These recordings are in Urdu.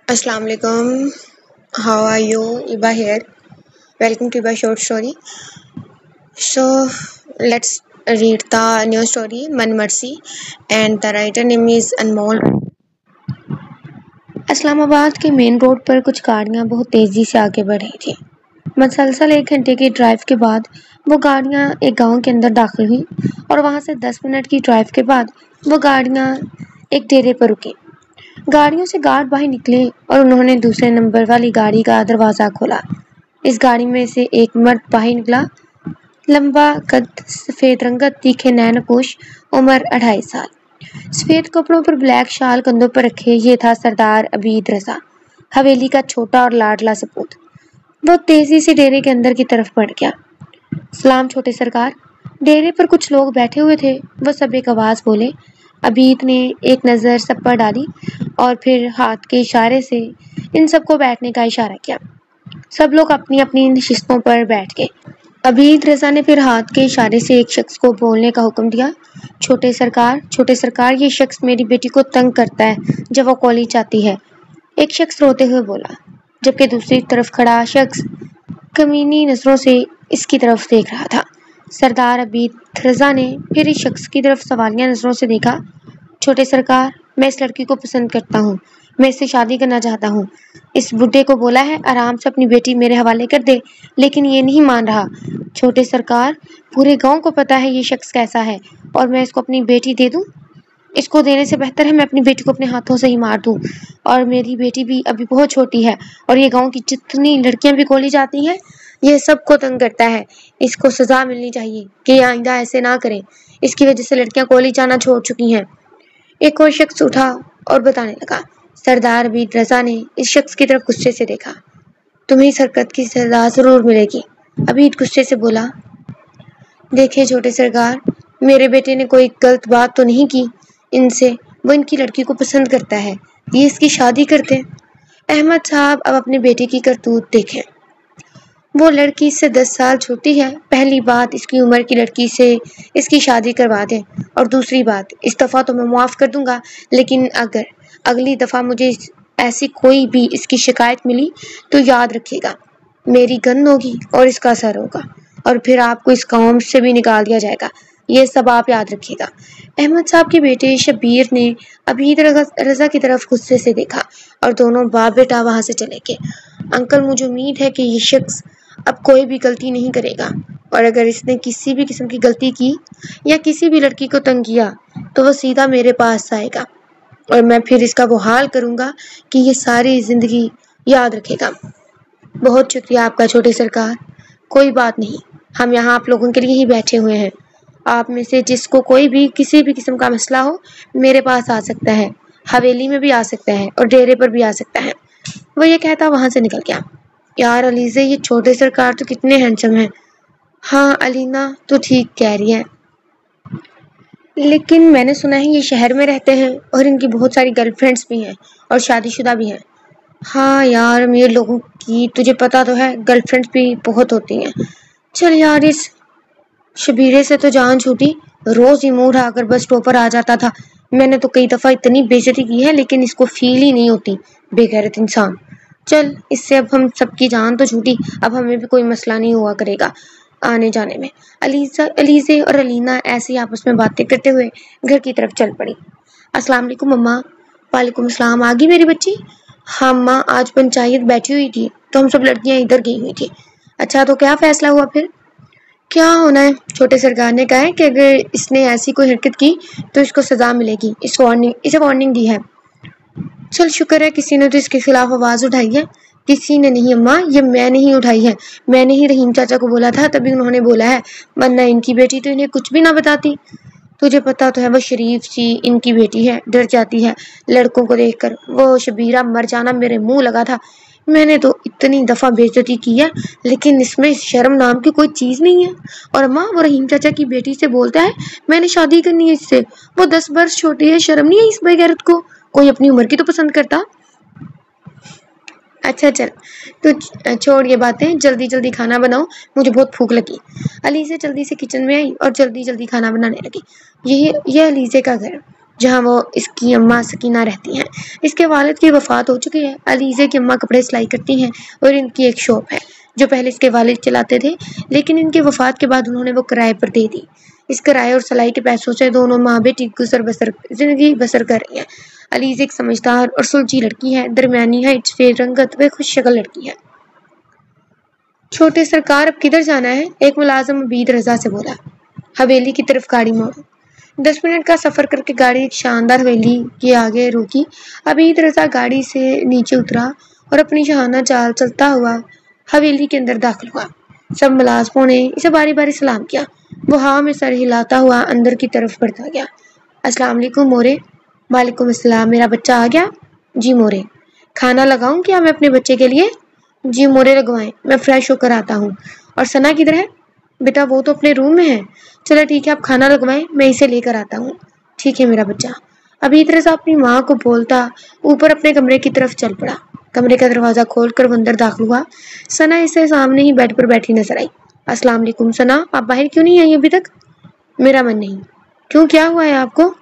Assalamu alaikum. How are you? Iba here. Welcome to Iba short story. So let's read the new story Man Mercy, and the writer name is Anmol. اسلام آباد کے مین روڈ پر کچھ گاڑیاں بہت تیزی سے آگے بڑھ رہی تھیں۔ مسلسل 1 گھنٹے کی ڈرائیو کے بعد وہ گاڑیاں ایک گاؤں کے اندر داخل ہوئیں اور وہاں سے 10 منٹ کی ڈرائیو کے بعد وہ گاڑیاں ایک ڈیرے پر رکیں۔ گاڑیوں سے گارڈ باہر نکلے اور انہوں نے دوسرے نمبر والی گاڑی کا دروازہ کھولا۔ اس گاڑی میں سے ایک مرد باہر نکلا، لمبا قد، سفید رنگت، تیکھے نین پوش، عمر 2.5 سال، سفید کپڑوں پر بلیک شال کندھوں پر رکھے۔ یہ تھا سردار عبید رضا، حویلی کا چھوٹا اور لاڈلا سپوت۔ وہ تیزی سے ڈیرے کے اندر کی طرف بڑھ گیا۔ سلام چھوٹے سرکار۔ ڈیرے پر کچھ لوگ بیٹھے ہوئے تھے، وہ سب ایک آواز بولے۔ عبید نے ایک نظر سب پر ڈالی اور پھر ہاتھ کے اشارے سے ان سب کو بیٹھنے کا اشارہ کیا۔ سب لوگ اپنی اپنی نشستوں پر بیٹھ گئے۔ عبید رضا نے پھر ہاتھ کے اشارے سے ایک شخص کو بولنے کا حکم دیا۔ چھوٹے سرکار، یہ شخص میری بیٹی کو تنگ کرتا ہے جب وہ کولی چاہتی ہے، ایک شخص روتے ہوئے بولا، جبکہ دوسری طرف کھڑا شخص کمینی نظروں سے اس کی طرف دیکھ رہا تھا۔ سردار عبید رضا نے پھر اس شخص کی طرف سوالیہ نظروں سے دیکھا۔ چھوٹے سرکار، میں اس لڑکی کو پسند کرتا ہوں، میں اس سے شادی کرنا چاہتا ہوں۔ اس بڈھے کو بولا ہے آرام سے اپنی بیٹی میرے حوالے کر دے، لیکن یہ نہیں مان رہا۔ چھوٹے سرکار، پورے گاؤں کو پتا ہے یہ شخص کیسا ہے، اور میں اس کو اپنی بیٹی دے دوں؟ اس کو دینے سے بہتر ہے میں اپنی بیٹی کو اپنے ہاتھوں سے ہی مار دوں، اور میری بیٹی بھی ابھی بہت چھوٹی ہے، اور یہ گاؤں کی جتنی لڑکیاں بھی کولی جاتی ہیں یہ سب کو تنگ کرتا ہے۔ اس کو سزا ملنی چاہیے کہ یہ آئندہ ایسے نہ کرے، اس کی وجہ سے لڑکیاں کولی جانا چھوڑ چکی ہیں۔ ایک اور شخص اٹھا اور بتانے لگا۔ سردار عبید رضا نے اس شخص کی طرف غصے سے دیکھا۔ تمہیں اس حرکت کی سزا ضرور ملے گی۔ عبید غصے سے بولا، دیکھیں چھوٹے سرکار، میرے بیٹے نے کوئی غلط بات تو نہیں کی ان سے، وہ ان کی لڑکی کو پسند کرتا ہے، یہ اس کی شادی کرتے۔ احمد صاحب اب اپنے بیٹے کی کرتوت دیکھیں، وہ لڑکی اس سے 10 سال چھوٹی ہے۔ پہلی بات، اس کی عمر کی لڑکی سے اس کی شادی کروا دیں، اور دوسری بات، اس دفعہ تو میں معاف کر دوں گا، لیکن اگر اگلی دفعہ مجھے ایسی کوئی بھی اس کی شکایت ملی تو یاد رکھے گا، میری گن ہوگی اور اس کا سر ہوگا، اور پھر آپ کو اس قوم سے بھی نکال دیا جائے گا، یہ سب آپ یاد رکھیے گا۔ احمد صاحب کے بیٹے شبیر نے عبید رضا کی طرف غصے سے دیکھا اور دونوں باپ بیٹا وہاں سے چلے گئے۔ انکل، مجھے امید ہے کہ یہ شخص اب کوئی بھی غلطی نہیں کرے گا، اور اگر اس نے کسی بھی قسم کی غلطی کی یا کسی بھی لڑکی کو تنگ کیا تو وہ سیدھا میرے پاس آئے گا، اور میں پھر اس کا وہ حال کروں گا کہ یہ ساری زندگی یاد رکھے گا۔ بہت شکریہ آپ کا چھوٹے سرکار۔ کوئی بات نہیں، ہم یہاں آپ لوگوں کے لیے ہی بیٹھے ہوئے ہیں۔ آپ میں سے جس کو کوئی بھی کسی بھی قسم کا مسئلہ ہو میرے پاس آ سکتا ہے، حویلی میں بھی آ سکتا ہے اور ڈیرے پر بھی آ سکتا ہے۔ وہ یہ کہتا وہاں سے نکل گیا۔ یار علیزے، یہ چھوٹے سرکار تو کتنے ہینڈسم ہیں۔ ہاں علینا تو ٹھیک کہہ رہی ہے، لیکن میں نے سنا ہے یہ شہر میں رہتے ہیں اور ان کی بہت ساری گرل فرینڈز بھی ہیں اور شادی شدہ بھی ہیں۔ ہاں یار، امیر لوگوں کی تجھے پتا تو ہے گرل فرینڈز بھی بہت ہوتی ہیں۔ چل یار، اس شبیرے سے تو جان چھوٹی، روز ہی منہ اٹھا کر بس ٹوپر آ جاتا تھا۔ میں نے تو کئی دفعہ اتنی بے عزتی کی ہے لیکن اس کو فیل ہی نہیں ہوتی، بے غیرت انسان۔ چل، اس سے اب ہم سب کی جان تو چھوٹی، اب ہمیں بھی کوئی مسئلہ نہیں ہوا کرے گا آنے جانے میں۔ علیزے اور علینا ایسے ہی آپس میں باتیں کرتے ہوئے گھر کی طرف چل پڑی۔ السلام علیکم اماں۔ وعلیکم السلام۔ آ گئی میری بچی؟ ہاں اماں، آج پنچایت بیٹھی ہوئی تھی تو ہم سب لڑکیاں ادھر گئی ہوئی تھی۔ اچھا، تو کیا فیصلہ ہوا پھر؟ کیا ہونا ہے، چھوٹے سرکار نے کہا ہے کہ اگر اس نے ایسی کوئی حرکت کی تو اس کو سزا ملے گی، اسے وارننگ دی ہے۔ چل شکر ہے کسی نے تو اس کے خلاف آواز اٹھائی ہے۔ کسی نے نہیں اماں، یہ میں نے ہی اٹھائی ہے، میں نے ہی رحیم چاچا کو بولا تھا تبھی انہوں نے بولا ہے، ورنہ ان کی بیٹی تو انہیں کچھ بھی نہ بتاتی۔ تجھے پتا تو ہے وہ شریف سی ان کی بیٹی ہے، ڈر جاتی ہے لڑکوں کو دیکھ کر۔ وہ شبیرہ مر جانا میرے منہ لگا تھا، میں نے تو اتنی دفعہ بے عزتی کی ہے لیکن اس میں شرم نام کی کوئی چیز نہیں ہے۔ اور اماں، وہ رحیم چاچا کی بیٹی سے بولتا ہے میں نے شادی کرنی ہے اس سے، وہ 10 برس چھوٹی ہے، شرم نہیں ہے اس بے غیرت کو؟ کوئی اپنی عمر کی تو پسند کرتا۔ اچھا چل، تو چھوڑ یہ باتیں، جلدی جلدی کھانا بناؤ، مجھے بہت بھوک لگی۔ علیزے جلدی سے کچن میں آئی اور جلدی جلدی کھانا بنانے لگی۔ یہ علیزے کا گھر، جہاں وہ اس کی اماں سکینہ رہتی ہیں۔ اس کے والد کی وفات ہو چکی ہے۔ علیزے کی اماں کپڑے سلائی کرتی ہیں اور ان کی ایک شاپ ہے جو پہلے اس کے والد چلاتے تھے، لیکن ان کی وفات کے بعد انہوں نے وہ کرائے پر دے دی۔ اس کرائے اور سلائی کے پیسوں سے دونوں ماں بیٹی زندگی بسر کر رہی ہیں۔ علیزہ ایک سمجھدار اور سلجھی لڑکی ہے، درمیانی ہائٹ، سفید رنگت و خوش شکل لڑکی ہے۔ چھوٹے سرکار اب کدھر جانا ہے؟ ایک ملازم عبید رضا سے بولا۔ حویلی کی طرف گاڑی موڑو۔ 10 منٹ کا سفر کر کے گاڑی ایک شاندار حویلی کے آگے روکی۔ عبید رضا گاڑی سے نیچے اترا اور اپنی شاہانہ چال چلتا ہوا حویلی کے اندر داخل ہوا۔ سب ملازموں نے اسے باری باری سلام کیا۔ وہ ہوا میں سر ہلاتا ہوا اندر کی طرف بڑھتا گیا۔ السلام علیکم مورے۔ وعلیکم السلام، میرا بچہ آ گیا؟ جی مورے۔ کھانا لگاؤں کیا میں اپنے بچے کے لیے؟ جی مورے لگوائیں، میں فریش ہو کر آتا ہوں۔ اور ثنا کدھر ہے؟ بیٹا وہ تو اپنے روم میں ہے۔ چلو ٹھیک ہے، آپ کھانا لگوائیں، میں اسے لے کر آتا ہوں۔ ٹھیک ہے میرا بچہ۔ عبید رضا اپنی ماں کو بولتا اوپر اپنے کمرے کی طرف چل پڑا۔ کمرے کا دروازہ کھول کر وہ اندر داخل ہوا۔ ثنا اسے سامنے ہی بیڈ پر بیٹھی نظر آئی۔ السلام علیکم ثنا، آپ باہر کیوں نہیں آئی ابھی تک؟ میرا من نہیں۔ کیوں، کیا ہوا ہے آپ کو؟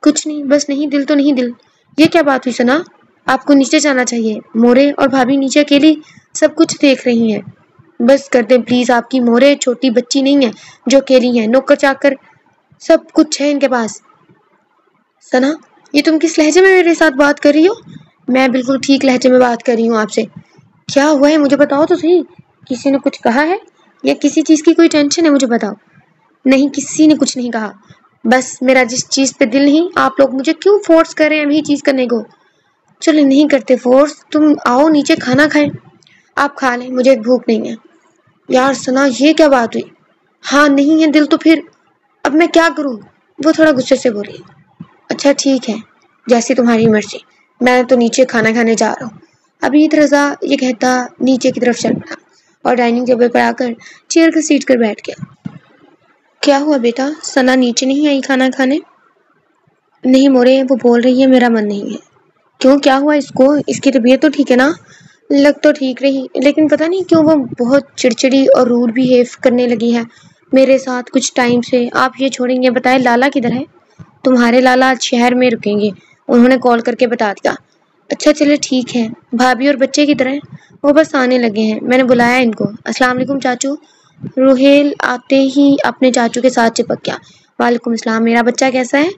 کچھ نہیں، بس نہیں دل تو نہیں دل۔ یہ کیا بات ہوئی ثنا؟ آپ کو نیچے جانا چاہیے، مورے اور بھابھی نیچے اکیلی سب کچھ دیکھ رہی ہیں۔ بس کر دیں پلیز، آپ کی مورے چھوٹی بچی نہیں ہے جو اکیلی ہیں، نوکر چاکر سب کچھ ہے ان کے پاس۔ ثنا، یہ تم کس لہجے میں میرے ساتھ بات کر رہی ہو؟ میں بالکل ٹھیک لہجے میں بات کر رہی ہوں آپ سے۔ کیا ہوا ہے مجھے بتاؤ تو صحیح، کسی نے کچھ کہا ہے یا کسی چیز کی کوئی ٹینشن ہے؟ مجھے بتاؤ۔ نہیں، کسی نے کچھ نہیں کہا، بس میرا جس چیز پہ دل نہیں، آپ لوگ مجھے کیوں فورس کر رہے ہیں وہی چیز کرنے کو؟ چلے نہیں کرتے فورس، تم آؤ نیچے کھانا کھائیں۔ آپ کھا لیں، مجھے بھوک نہیں ہے۔ یار ثنا، یہ کیا بات ہوئی؟ ہاں نہیں ہے دل تو پھر اب میں کیا کروں؟ وہ تھوڑا غصے سے بولی۔ اچھا ٹھیک ہے، جیسی تمہاری مرضی، میں تو نیچے کھانا کھانے جا رہا ہوں۔ عبید رضا یہ کہتا نیچے کی طرف چل پڑا اور ڈائننگ ٹیبل پر آ کر چیئر گھسیٹ کر بیٹھ گیا۔ کیا ہوا بیٹا، ثنا نیچے نہیں آئی کھانا کھانے؟ نہیں مورے، وہ بول رہی ہے میرا من نہیں ہے۔ کیوں، کیا ہوا اس کو؟ اس کی طبیعت تو ٹھیک ہے نا؟ لگ تو ٹھیک رہی، لیکن پتہ نہیں کیوں وہ بہت چڑچڑی اور روڈ بیہیو کرنے لگی ہے میرے ساتھ کچھ ٹائم سے۔ آپ یہ چھوڑیں گے، بتائیں لالا کدھر ہے؟ تمہارے لالا آج شہر میں رکیں گے، انہوں نے کال کر کے بتا دیا۔ اچھا چلے ٹھیک ہے، بھابھی اور بچے کدھر ہیں؟ وہ بس آنے لگے ہیں، میں نے بلایا ان کو۔ السلام علیکم چاچو۔ روہیل آتے ہی اپنے چاچو کے ساتھ چپک گیا۔ وعلیکم السلام، میرا بچہ کیسا ہے؟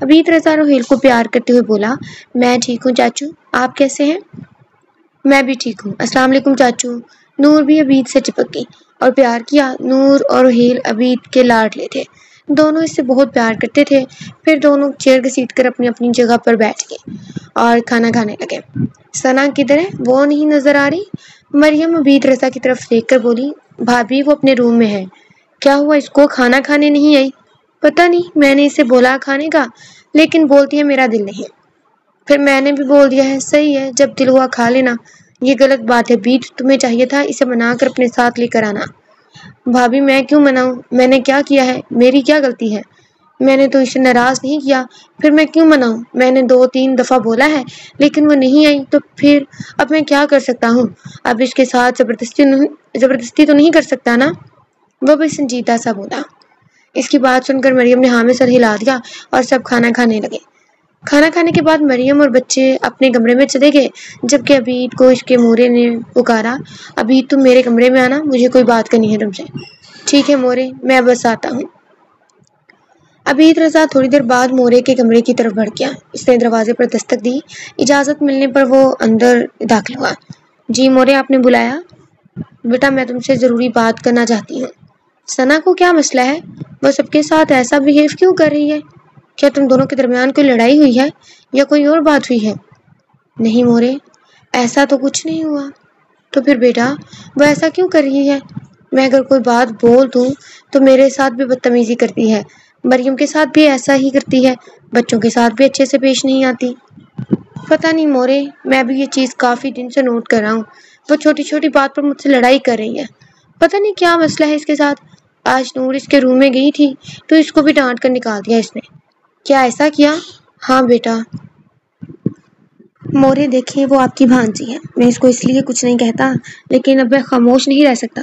عبید رضا روہیل کو پیار کرتے ہوئے بولا۔ میں ٹھیک ہوں چاچو، آپ کیسے ہیں؟ میں بھی ٹھیک ہوں۔ السلام علیکم چاچو۔ نور بھی عبید سے چپک گئی اور پیار کیا۔ نور اور روہیل عبید کے لاڈلے تھے، دونوں اس سے بہت پیار کرتے تھے۔ پھر دونوں چیئر گھسیٹ کر اپنی اپنی جگہ پر بیٹھ گئے اور کھانا کھانے لگے۔ ثنا کدھر ہے؟ وہ نہیں نظر آ رہی۔ مریم عبید رضا کی طرف دیکھ کر بولی، بھابھی وہ اپنے روم میں ہے۔ کیا ہوا اس کو، کھانا کھانے نہیں آئی؟ پتہ نہیں، میں نے اسے بولا کھانے کا، لیکن بولتی ہے میرا دل نہیں۔ پھر میں نے بھی بول دیا ہے، صحیح ہے، جب دل ہوا کھا لینا۔ یہ غلط بات ہے بیٹ، تمہیں چاہیے تھا اسے منا کر اپنے ساتھ لے کر آنا۔ بھابھی میں کیوں مناؤں، میں نے کیا کیا ہے، میری کیا غلطی ہے؟ میں نے تو اسے ناراض نہیں کیا، پھر میں کیوں مناؤں؟ میں نے 2-3 دفعہ بولا ہے لیکن وہ نہیں آئی، تو پھر اب میں کیا کر سکتا ہوں؟ اب اس کے ساتھ زبردستی تو نہیں کر سکتا نا؟ وہ بھی سنجیدہ سا بولا۔ اس کی بات سن کر مریم نے ہاں میں سر ہلا دیا اور سب کھانا کھانے لگے۔ کھانا کھانے کے بعد مریم اور بچے اپنے کمرے میں چلے گئے، جبکہ عبید کو اس کے مورے نے پکارا، عبید تم میرے کمرے میں آنا، مجھے کوئی بات کرنی ہے تم سے۔ ٹھیک ہے مورے، میں بس آتا ہوں۔ عبید رضا تھوڑی دیر بعد مورے کے کمرے کی طرف بڑھ گیا۔ اس نے دروازے پر دستک دی، اجازت ملنے پر وہ اندر داخل ہوا۔ جی مورے، آپ نے بلایا؟ بیٹا میں تم سے ضروری بات کرنا چاہتی ہوں۔ ثنا کو کیا مسئلہ ہے؟ وہ سب کے ساتھ ایسا بیہیو کیوں کر رہی ہے؟ کیا تم دونوں کے درمیان کوئی لڑائی ہوئی ہے یا کوئی اور بات ہوئی ہے؟ نہیں مورے، ایسا تو کچھ نہیں ہوا۔ تو پھر بیٹا وہ ایسا کیوں کر رہی ہے؟ میں اگر کوئی بات بول دوں تو میرے ساتھ بھی بدتمیزی کرتی ہے، مریم کے ساتھ بھی ایسا ہی کرتی ہے، بچوں کے ساتھ بھی اچھے سے پیش نہیں آتی۔ پتہ نہیں مورے، میں بھی یہ چیز کافی دن سے نوٹ کر رہا ہوں، وہ چھوٹی چھوٹی بات پر مجھ سے لڑائی کر رہی ہے، پتہ نہیں کیا مسئلہ ہے اس کے ساتھ۔ آج نور اس کے روم میں گئی تھی تو اس کو بھی ڈانٹ کر نکال دیا اس نے۔ کیا ایسا کیا؟ ہاں بیٹا۔ مورے دیکھیں، وہ آپ کی بھانجی ہے، میں اس کو اس لیے کچھ نہیں کہتا، لیکن اب میں خاموش نہیں رہ سکتا۔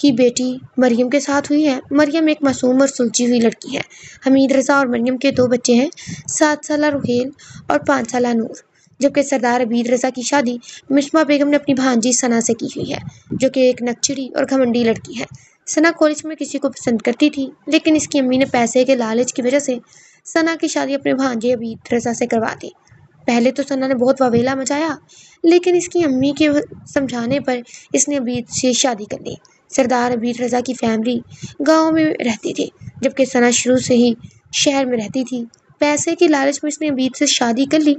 کی بیٹی مریم کے ساتھ ہوئی ہے۔ مریم ایک معصوم اور سلجھی ہوئی لڑکی ہے۔ حمید رضا اور مریم کے 2 بچے ہیں، 7 سالہ روہیل اور 5 سالہ نور، جبکہ سردار عبید رضا کی شادی مصباح بیگم نے اپنی بھانجی ثنا سے کی ہوئی ہے، جو کہ ایک نکچڑی اور گھمنڈی لڑکی ہے۔ ثنا کالج میں کسی کو پسند کرتی تھی، لیکن اس کی امی نے پیسے کے لالچ کی وجہ سے ثنا کی شادی اپنے بھانجے عبید رضا سے کروا دی۔ پہلے تو ثنا نے بہت واویلا مچایا، لیکن اس کی امی کے سمجھانے پر اس نے عبید سے شادی کر لی۔ سردار عبید رضا کی فیملی گاؤں میں رہتی تھی، جبکہ ثنا شروع سے ہی شہر میں رہتی تھی۔ پیسے کی لالچ میں اس نے عبید سے شادی کر لی۔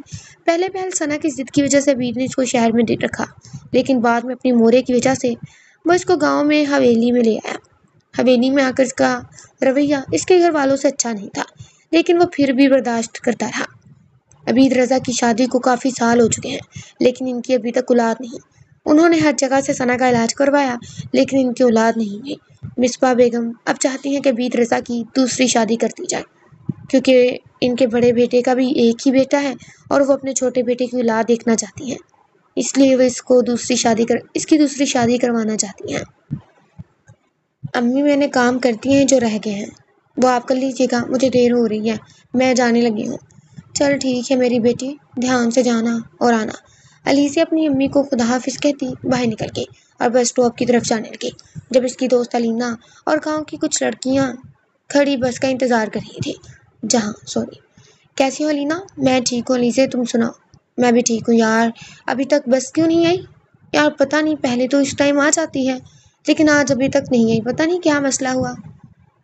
پہلے ثنا کی ضد کی وجہ سے عبید نے اس کو شہر میں رکھا، لیکن بعد میں اپنی مورے کی وجہ سے وہ اس کو گاؤں میں حویلی میں لے آیا۔ حویلی میں آ کر اس کا رویہ اس کے گھر والوں سے اچھا نہیں تھا، لیکن وہ پھر بھی برداشت کرتا رہا۔ عبید رضا کی شادی کو کافی سال ہو چکے ہیں، لیکن ان کی ابھی تک اولاد نہیں۔ انہوں نے ہر جگہ سے ثنا کا علاج کروایا، لیکن ان کی اولاد نہیں ہوئی۔ مصباح بیگم اب چاہتی ہیں کہ عبید رضا کی دوسری شادی کر دی جائے، کیونکہ ان کے بڑے بیٹے کا بھی ایک ہی بیٹا ہے اور وہ اپنے چھوٹے بیٹے کی اولاد دیکھنا چاہتی ہیں، اس لیے وہ اس کی دوسری شادی کروانا چاہتی ہیں۔ امی میں نے کام کرتی ہیں جو رہ گئے ہیں، وہ آپ کر لیجیے گا، مجھے دیر ہو رہی ہے، میں جانے لگی ہوں۔ چل ٹھیک ہے میری بیٹی، دھیان سے جانا اور آنا۔ علیزہ اپنی امی کو خدا حافظ کہتی باہر نکل گئی اور بس اسٹاپ کی طرف جانے لگی، جب اس کی دوست علینا اور گاؤں کی کچھ لڑکیاں کھڑی بس کا انتظار کر رہی تھی۔ کیسی ہو علینا؟ میں ٹھیک ہوں علیزہ، تم سناؤ؟ میں بھی ٹھیک ہوں یار، ابھی تک بس کیوں نہیں آئی؟ یار پتہ نہیں، پہلے تو اس ٹائم آ جاتی ہے، لیکن آج ابھی تک نہیں آئی، پتہ نہیں کیا مسئلہ ہوا۔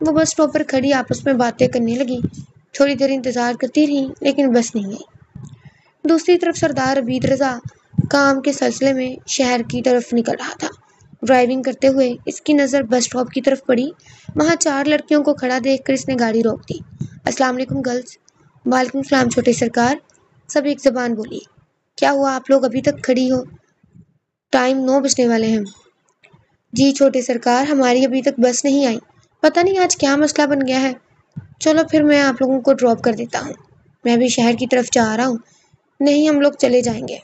وہ بس اسٹاپ پر کھڑی آپس میں باتیں کرنے لگی۔ تھوڑی دیر انتظار کرتی رہی، لیکن بس نہیں آئی۔ دوسری طرف سردار عبید رضا کام کے سلسلے میں شہر کی طرف نکل رہا تھا۔ ڈرائیونگ کرتے ہوئے اس کی نظر بس اسٹاپ کی طرف پڑی۔ وہاں 4 لڑکیوں کو کھڑا دیکھ کر اس نے گاڑی روک دی۔ السلام علیکم گرلز۔ وعلیکم السلام چھوٹے سرکار، سب ایک زبان بولی۔ کیا ہوا آپ لوگ ابھی تک کھڑی ہو؟ ٹائم 9 بجنے والے ہیں۔ جی چھوٹے سرکار، ہماری ابھی تک بس نہیں آئی، پتہ نہیں آج کیا مسئلہ بن گیا ہے۔ چلو پھر میں آپ لوگوں کو ڈراپ کر دیتا ہوں، میں بھی شہر کی طرف جا رہا ہوں۔ نہیں ہم لوگ چلے جائیں گے،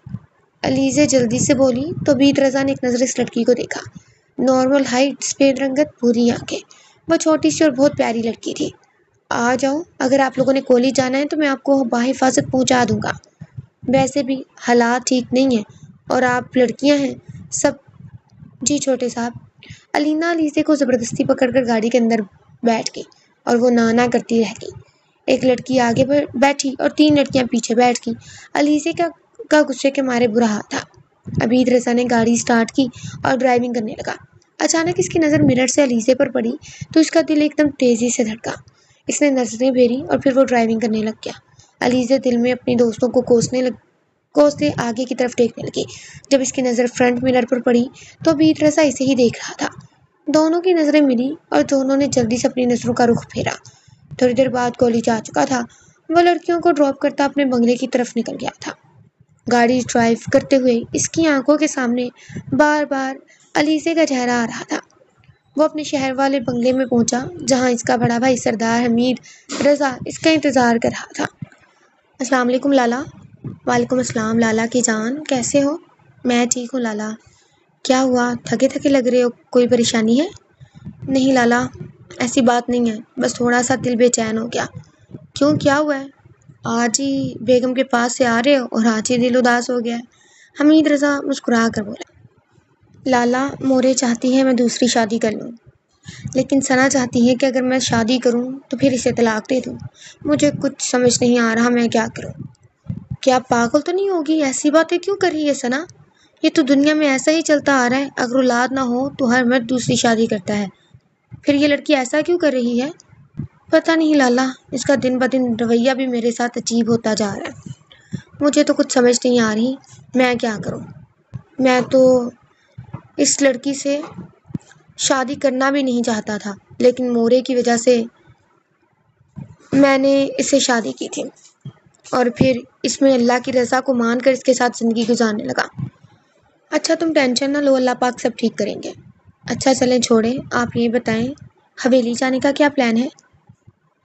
علیزہ جلدی سے بولی تو عبید رضا نے ایک نظر اس لڑکی کو دیکھا۔ نارمل ہائٹ، سفید رنگت، بھوری آنکھیں، وہ چھوٹی سی اور بہت پیاری لڑکی تھی۔ آ جاؤ، اگر آپ لوگوں نے کالج جانا ہے تو میں آپ کو بحفاظت پہنچا دوں گا، ویسے بھی حالات ٹھیک نہیں ہیں اور آپ لڑکیاں ہیں سب۔ جی چھوٹے صاحب۔ علینا علیزہ کو زبردستی پکڑ کر گاڑی کے اندر بیٹھ گئی اور وہ نانا کرتی رہ گئی۔ ایک لڑکی آگے بیٹھی اور 3 لڑکیاں پیچھے بیٹھ گئی۔ علیزہ کا غصے کے مارے برا حال تھا۔ عبید رضا نے گاڑی سٹارٹ کی اور ڈرائیونگ کرنے لگا۔ اچانک اس کی نظر مرر سے علیزہ پر پڑی تو اس کا دل ایک دم تیزی سے دھڑکا۔ اس نے نظریں پھیری اور پھر وہ ڈرائیونگ کرنے لگ گیا۔ علیزہ دل میں اپنی دوستوں کو کوستے آگے کی طرف دیکھنے لگی۔ جب اس کی نظر فرنٹ مرر پر پڑی تو عبید رضا اسے ہی دیکھ رہا تھا۔ دونوں کی نظریں ملی اور دونوں نے جلدی سے اپنی نظروں کا رخ پھیرا۔ تھوڑی دیر بعد کالج آ چکا تھا، وہ لڑکیوں کو ڈراپ کرتا اپنے بنگلے کی طرف نکل گیا تھا۔ گاڑی ڈرائیو کرتے ہوئے اس کی آنکھوں کے سامنے بار بار علیزہ کا چہرہ آ رہا تھا۔ وہ اپنے شہر والے بنگلے میں پہنچا جہاں اس کا بڑا بھائی سردار حمید رضا اس کا انتظار کر رہا تھا۔ السلام علیکم لالا۔ وعلیکم السلام لالا کی جان، کیسے ہو؟ میں ٹھیک ہوں لالا۔ کیا ہوا، تھکے لگ رہے ہو، کوئی پریشانی ہے؟ نہیں لالا، ایسی بات نہیں ہے، بس تھوڑا سا دل بے چین ہو گیا۔ کیوں، کیا ہوا ہے؟ آج ہی بیگم کے پاس سے آ رہے ہو اور آج ہی دل اداس ہو گیا ہے۔ حمید رضا مسکرا کر بولا۔ لالا مورے چاہتی ہے میں دوسری شادی کر لوں، لیکن ثنا چاہتی ہے کہ اگر میں شادی کروں تو پھر اسے طلاق دے دوں۔ مجھے کچھ سمجھ نہیں آ رہا میں کیا کروں۔ کیا پاگل تو نہیں ہوگی، ایسی باتیں کیوں کر رہی ہے ثنا؟ یہ تو دنیا میں ایسا ہی چلتا آ رہا ہے، اگر اولاد نہ ہو تو ہر مرد دوسری شادی کرتا ہے، پھر یہ لڑکی ایسا کیوں کر رہی ہے؟ پتہ نہیں لالا، اس کا دن بدن رویہ بھی میرے ساتھ عجیب ہوتا جا رہا ہے، مجھے تو کچھ سمجھ نہیں آ رہی میں کیا کروں۔ میں تو اس لڑکی سے شادی کرنا بھی نہیں چاہتا تھا، لیکن مورے کی وجہ سے میں نے اس سے شادی کی تھی اور پھر اس میں اللہ کی رضا کو مان کر اس کے ساتھ زندگی گزارنے لگا۔ اچھا تم ٹینشن نہ لو، اللہ پاک سب ٹھیک کریں گے۔ اچھا چلیں چھوڑیں، آپ یہ بتائیں حویلی جانے کا کیا پلان ہے؟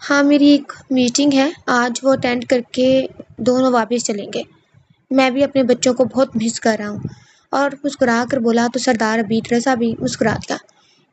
ہاں میری ایک میٹنگ ہے آج، وہ اٹینڈ کر کے دونوں واپس چلیں گے۔ میں بھی اپنے بچوں کو بہت مس کر رہا ہوں۔ اور مسکرا کر بولا تو سردار عبید رضا بھی مسکرا دیا۔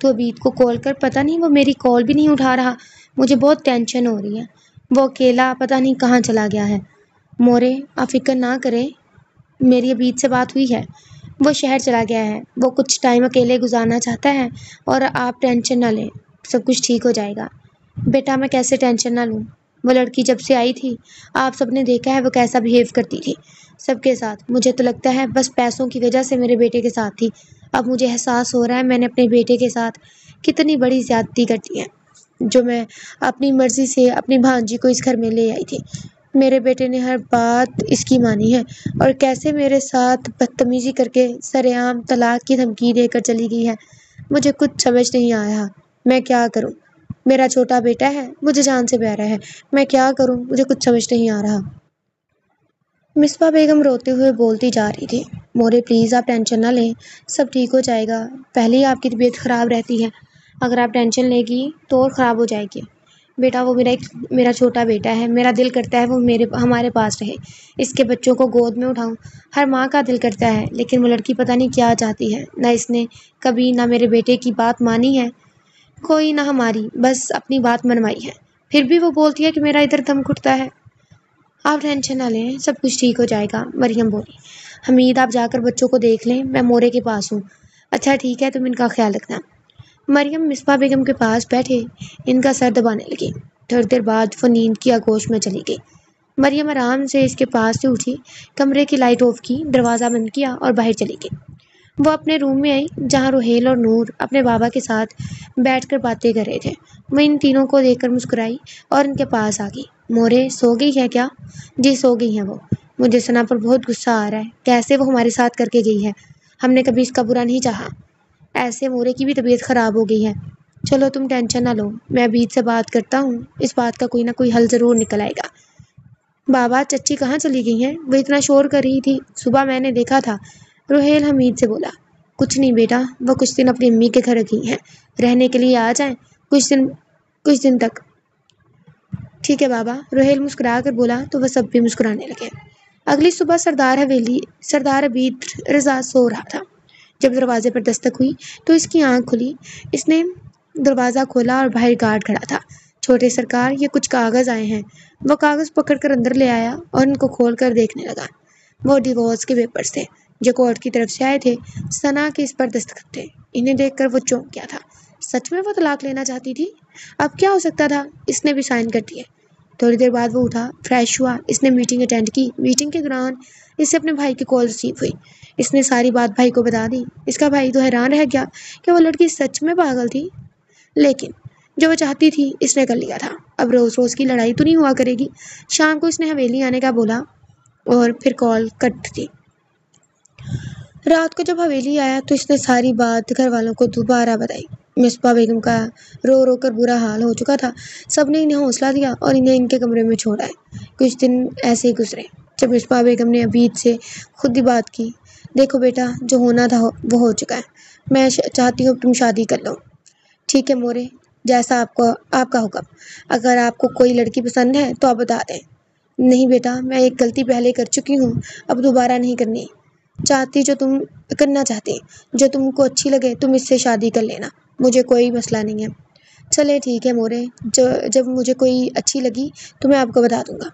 تو عبید کو کال کر، پتہ نہیں وہ میری کال بھی نہیں اٹھا رہا، مجھے بہت ٹینشن ہو رہی ہے، وہ اکیلا پتہ نہیں کہاں چلا گیا ہے۔ مورے آپ فکر نہ کریں، میری عبید سے بات ہوئی ہے، وہ شہر چلا گیا ہے، وہ کچھ ٹائم اکیلے گزارنا چاہتا ہے، اور آپ ٹینشن نہ لیں، سب کچھ ٹھیک ہو جائے گا۔ بیٹا میں کیسے ٹینشن نہ لوں، وہ لڑکی جب سے آئی تھی آپ سب نے دیکھا ہے وہ کیسا بہیو کرتی تھی سب کے ساتھ، مجھے تو لگتا ہے بس پیسوں کی وجہ سے میرے بیٹے کے ساتھ تھی، اب مجھے احساس ہو رہا ہے میں نے اپنے بیٹے کے ساتھ کتنی بڑی زیادتی کر دی ہے، جو میں اپنی مرضی سے اپنی بھانجی کو اس گھر میں لے آئی تھی۔ میرے بیٹے نے ہر بات اس کی مانی ہے، اور کیسے میرے ساتھ بدتمیزی کر کے سر عام طلاق کی دھمکی دے کر چلی گئی ہے، مجھے کچھ سمجھ نہیں آیا، میں کیا کروں، میرا چھوٹا بیٹا ہے، مجھے جان سے پیارا ہے، میں کیا کروں، مجھے کچھ سمجھ نہیں آ رہا۔ مصباح بیگم روتے ہوئے بولتی جا رہی تھی، مورے پلیز آپ ٹینشن نہ لیں، سب ٹھیک ہو جائے گا، پہلے ہی آپ کی طبیعت خراب رہتی ہے، اگر آپ ٹینشن لے گی تو اور خراب ہو جائے گی۔ بیٹا وہ میرا چھوٹا بیٹا ہے، میرا دل کرتا ہے وہ ہمارے پاس رہے، اس کے بچوں کو گود میں اٹھاؤں، ہر ماں کا دل کرتا ہے، لیکن وہ لڑکی پتہ نہیں کیا چاہتی ہے، نہ اس نے کبھی نہ میرے بیٹے کی بات مانی ہے کوئی، نہ ہماری، بس اپنی بات منوائی ہے، پھر بھی وہ بولتی ہے کہ میرا ادھر دم گھٹتا ہے۔ آپ ٹینشن نہ لیں، سب کچھ ٹھیک ہو جائے گا، مریم بولی۔ حمید آپ جا کر بچوں کو دیکھ لیں، میں مورے کے پاس ہوں۔ اچھا ٹھیک ہے، تم ان کا خیال رکھنا۔ مریم مصباح بیگم کے پاس بیٹھے ان کا سر دبانے لگی، تھوڑی دیر بعد وہ نیند کی آغوش میں چلی گئی۔ مریم آرام سے اس کے پاس سے اٹھی، کمرے کی لائٹ آف کی، دروازہ بند کیا اور باہر چلی گئی۔ وہ اپنے روم میں آئی جہاں روہیل اور نور اپنے بابا کے ساتھ بیٹھ کر باتیں کر رہے تھے، وہ ان تینوں کو دیکھ کر مسکرائی اور ان کے پاس آ گئی۔ مورے سو گئی ہے کیا؟ جی سو گئی ہیں وہ، مجھے ثنا پر بہت غصہ آ رہا ہے، کیسے وہ ہمارے ساتھ کر کے گئی ہے، ہم نے کبھی اس کا برا نہیں چاہا، ایسے مورے کی بھی طبیعت خراب ہو گئی ہے۔ چلو تم ٹینشن نہ لو، میں عبید سے بات کرتا ہوں، اس بات کا کوئی نہ کوئی حل ضرور نکل آئے گا۔ بابا چچی کہاں چلی گئی ہیں، وہ اتنا شور کر رہی تھی، صبح میں نے دیکھا تھا، روہیل حمید سے بولا۔ کچھ نہیں بیٹا، وہ کچھ دن اپنی امی کے گھر گئی ہیں، رہنے کے لیے آ جائیں کچھ دن تک۔ ٹھیک ہے بابا، روہیل مسکرا کر بولا تو وہ سب بھی مسکرانے لگے۔ اگلی صبح سردار عبید رضا سو رہا تھا، جب دروازے پر دستک ہوئی تو اس کی آنکھ کھلی، اس نے دروازہ کھولا اور باہر گارڈ کھڑا تھا۔ چھوٹے سرکار یہ کچھ کاغذ آئے ہیں، وہ کاغذ پکڑ کر اندر لے آیا اور ان کو کھول کر دیکھنے لگا، وہ ڈیورس کے پیپرز تھے جو کورٹ کی طرف سے آئے تھے، ثنا کے اس پر دستخط تھے، انہیں دیکھ کر وہ چونک گیا تھا، سچ میں وہ طلاق لینا چاہتی تھی، اب کیا ہو سکتا تھا، اس نے بھی سائن کر دیے۔ تھوڑی دیر بعد وہ اٹھا، فریش ہوا، اس نے میٹنگ اٹینڈ کی، میٹنگ کے دوران اس سے اپنے بھائی کی کال ریسیو ہوئی، اس نے ساری بات بھائی کو بتا دی، اس کا بھائی تو حیران رہ گیا کہ وہ لڑکی سچ میں پاگل تھی، لیکن جو وہ چاہتی تھی اس نے کر لیا تھا، اب روز روز کی لڑائی تو نہیں ہوا کرے گی۔ شام کو اس نے حویلی آنے کا بولا اور پھر کال کٹ دی۔ رات کو جب حویلی آیا تو اس نے ساری بات گھر والوں کو دوبارہ بتائی۔ مصباح بیگم کا رو رو کر برا حال ہو چکا تھا، سب نے انہیں حوصلہ دیا اور انہیں ان کے کمرے میں چھوڑا ہے۔ کچھ دن ایسے ہی گزرے، جب مصباح بیگم نے عبید سے خود ہی بات کی، دیکھو بیٹا جو ہونا تھا وہ ہو چکا ہے، میں چاہتی ہوں تم شادی کر لو۔ ٹھیک ہے مورے، جیسا آپ کا حکم، اگر آپ کو کوئی لڑکی پسند ہے تو آپ بتا دیں۔ نہیں بیٹا، میں ایک غلطی پہلے کر چکی ہوں، اب دوبارہ نہیں کرنی، کرنا چاہتی، جو تم کو اچھی لگے تم اس سے شادی کر لینا، مجھے کوئی مسئلہ نہیں ہے۔ چلے ٹھیک ہے مورے، جب مجھے کوئی اچھی لگی تو میں آپ کو بتا دوں گا۔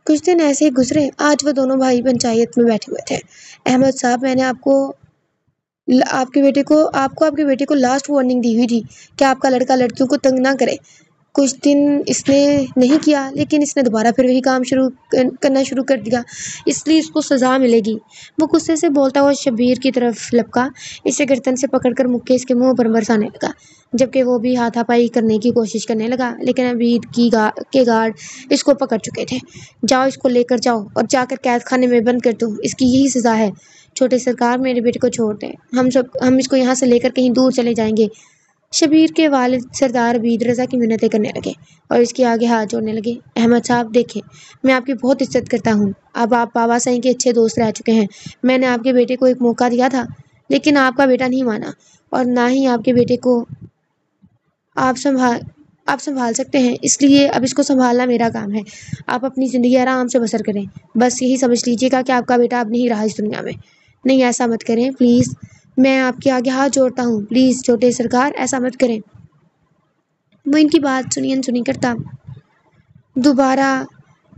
کچھ دن ایسے ہی گزرے، آج وہ دونوں بھائی پنچایت میں بیٹھے ہوئے تھے۔ احمد صاحب، میں نے آپ کے بیٹے کو لاسٹ وارننگ دی ہوئی تھی کہ آپ کا لڑکا لڑکیوں کو تنگ نہ کرے، کچھ دن اس نے نہیں کیا، لیکن اس نے دوبارہ پھر وہی کام کرنا شروع کر دیا، اس لیے اس کو سزا ملے گی۔ وہ غصے سے بولتا ہوا شبیر کی طرف لپکا، اسے گردن سے پکڑ کر مکے اس کے منہ پر برسانے لگا، جبکہ وہ بھی ہاتھا پائی کرنے کی کوشش کرنے لگا، لیکن عبید کے گارڈ اس کو پکڑ چکے تھے۔ جاؤ اس کو لے کر جاؤ اور جا کر قید خانے میں بند کر دو، اس کی یہی سزا ہے۔ چھوٹے سرکار میرے بیٹے کو چھوڑ دیں، ہم اس کو یہاں سے لے کر کہیں دور چلے جائیں گے۔ شبیر کے والد سردار عبید رضا کی منتیں کرنے لگے اور اس کے آگے ہاتھ جوڑنے لگے۔ احمد صاحب دیکھیں، میں آپ کی بہت عزت کرتا ہوں، اب آپ بابا صاحب کے اچھے دوست رہ چکے ہیں، میں نے آپ کے بیٹے کو ایک موقع دیا تھا، لیکن آپ کا بیٹا نہیں مانا، اور نہ ہی آپ کے بیٹے کو آپ سنبھال سکتے ہیں، اس لیے اب اس کو سنبھالنا میرا کام ہے۔ آپ اپنی زندگی آرام سے بسر کریں، بس یہی سمجھ لیجیے گا کہ آپ کا بیٹا اب نہیں رہا اس دنیا میں۔ نہیں ایسا مت کریں پلیز، میں آپ کے آگے ہاتھ جوڑتا ہوں، پلیز چھوٹے سرکار ایسا مت کریں۔ وہ ان کی بات سنی انسنی کرتا دوبارہ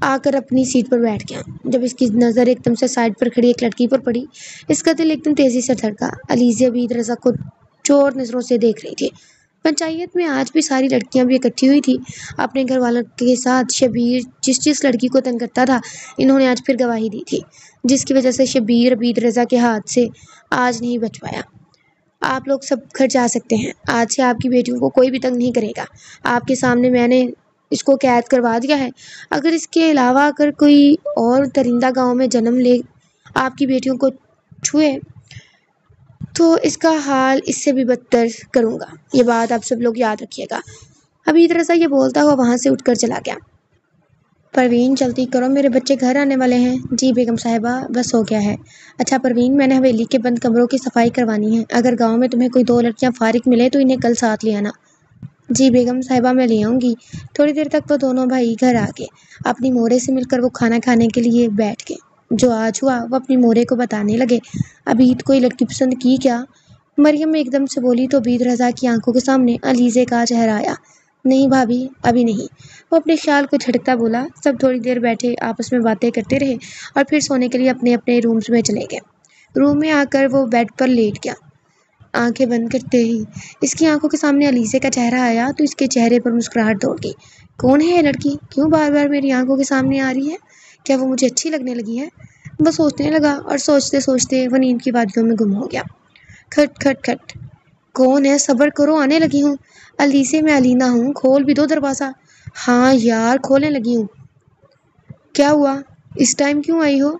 آ کر اپنی سیٹ پر بیٹھ گیا۔ جب اس کی نظر ایک دم سے سائڈ پر کھڑی ایک لڑکی پر پڑی، اس کا دل ایک دم تیزی سے دھڑکا۔ علیزہ عبید رضا کو چور نظروں سے دیکھ رہی تھی۔ پنچایت میں آج بھی ساری لڑکیاں بھی اکٹھی ہوئی تھی اپنے گھر والوں کے ساتھ۔ شبیر جس لڑکی کو تنگ کرتا تھا، انہوں نے آج پھر گواہی دی تھی، جس کی وجہ سے شبیر عبید رضا کے ہاتھ سے آج نہیں بچ پایا۔ آپ لوگ سب گھر جا سکتے ہیں، آج سے آپ کی بیٹیوں کو کوئی بھی تنگ نہیں کرے گا۔ آپ کے سامنے میں نے اس کو قید کروا دیا ہے۔ اگر اس کے علاوہ اگر کوئی اور درندہ گاؤں میں جنم لے آپ کی بیٹیوں کو چھوئے تو اس کا حال اس سے بھی بدتر کروں گا۔ یہ بات آپ سب لوگ یاد رکھیے گا۔ عبید رضا یہ بولتا ہوا وہاں سے اٹھ کر چلا گیا۔ پروین جلدی کرو، میرے بچے گھر آنے والے ہیں۔ جی بیگم صاحبہ، بس ہو گیا ہے۔ اچھا پروین، میں نے حویلی کے بند کمروں کی صفائی کروانی ہے۔ اگر گاؤں میں تمہیں کوئی 2 لڑکیاں فارغ ملے تو انہیں کل ساتھ لے آنا۔ جی بیگم صاحبہ، میں لے آؤں گی۔ تھوڑی دیر تک وہ دونوں بھائی گھر آ گئے۔ اپنی مورے سے مل کر وہ کھانا کھانے کے لیے بیٹھ گئے۔ جو آج ہوا وہ اپنی مورے کو بتانے لگے۔ عبید کوئی لڑکی پسند کی کیا؟ مریم ایک دم سے بولی تو عبید رضا کی آنکھوں کے سامنے علیزہ کا چہرہ آیا۔ نہیں بھابھی، ابھی نہیں، وہ اپنے خیال کو جھٹکتا بولا۔ سب تھوڑی دیر بیٹھے آپس میں باتیں کرتے رہے اور پھر سونے کے لیے اپنے اپنے رومز میں چلے گئے۔ روم میں آ کر وہ بیڈ پر لیٹ گیا۔ آنکھیں بند کرتے ہی اس کی آنکھوں کے سامنے علیزہ کا چہرہ آیا تو اس کے چہرے پر مسکراہٹ دوڑ گئی۔ کون ہے یہ لڑکی؟ کیوں بار بار میری آنکھوں کے سامنے آ رہی ہے؟ کیا وہ مجھے اچھی لگنے لگی ہے؟ وہ سوچنے لگا اور سوچتے سوچتے وہ نیند کی وادیوں میں گم ہو گیا۔ کھٹ کھٹ کھٹ۔ کون ہے؟ صبر کرو، آنے لگی ہوں۔ علیزہ، میں علینا ہوں، کھول بھی دو دروازہ۔ ہاں یار، کھولنے لگی ہوں۔ کیا ہوا؟ اس ٹائم کیوں آئی ہو؟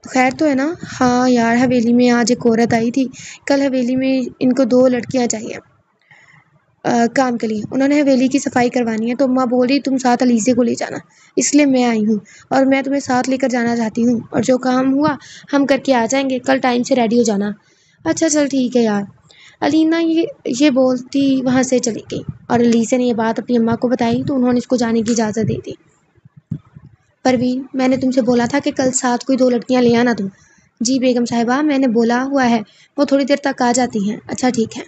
خیر تو ہے نا؟ ہاں یار، حویلی میں آج ایک عورت آئی تھی۔ کل حویلی میں ان کو 2 لڑکیاں چاہیے کام کے لیے۔ انہوں نے حویلی کی صفائی کروانی ہے تو اماں بول رہی تم ساتھ علیزہ کو لے جانا، اس لیے میں آئی ہوں اور میں تمہیں ساتھ لے کر جانا چاہتی ہوں، اور جو کام ہوا ہم کر کے آ جائیں گے۔ کل ٹائم سے ریڈی ہو جانا۔ اچھا چل ٹھیک ہے یار۔ علینا یہ بولتی وہاں سے چلی گئی اور علیزہ نے یہ بات اپنی اماں کو بتائی تو انہوں نے اس کو جانے کی اجازت دے دی۔ پروین، میں نے تم سے بولا تھا کہ کل ساتھ کوئی 2 لڑکیاں لے آنا تم۔ جی بیگم صاحبہ، میں نے بولا ہوا ہے، وہ تھوڑی دیر تک آ جاتی ہیں۔ اچھا ٹھیک ہے۔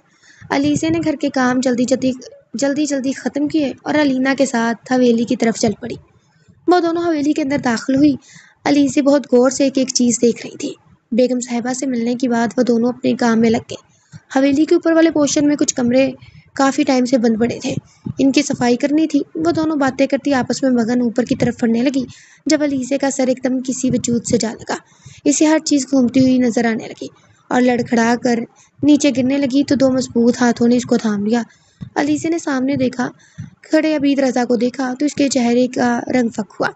علیزہ نے گھر کے کام جلدی ختم کیے اور علینا کے ساتھ حویلی کی طرف چل پڑی۔ وہ دونوں حویلی کے اندر داخل ہوئی۔ علیزہ بہت غور سے ایک چیز دیکھ رہی تھی۔ بیگم صاحبہ سے ملنے کے بعد وہ دونوں اپنے کام میں لگ گئے۔ حویلی کے اوپر والے پورشن میں کچھ کمرے کافی ٹائم سے بند پڑے تھے، ان کی صفائی کرنی تھی۔ وہ دونوں باتیں کرتی آپس میں مگن اوپر کی طرف پڑھنے لگی جب علیزہ کا سر ایک دم کسی وجود سے جا لگا۔ اسے ہر چیز گھومتی ہوئی نظر آنے لگی اور لڑکھڑا کر نیچے گرنے لگی تو 2 مضبوط ہاتھوں نے اس کو تھام لیا۔ علیزہ نے سامنے دیکھا کھڑے عبید رضا کو دیکھا تو اس کے چہرے کا رنگ فک ہوا۔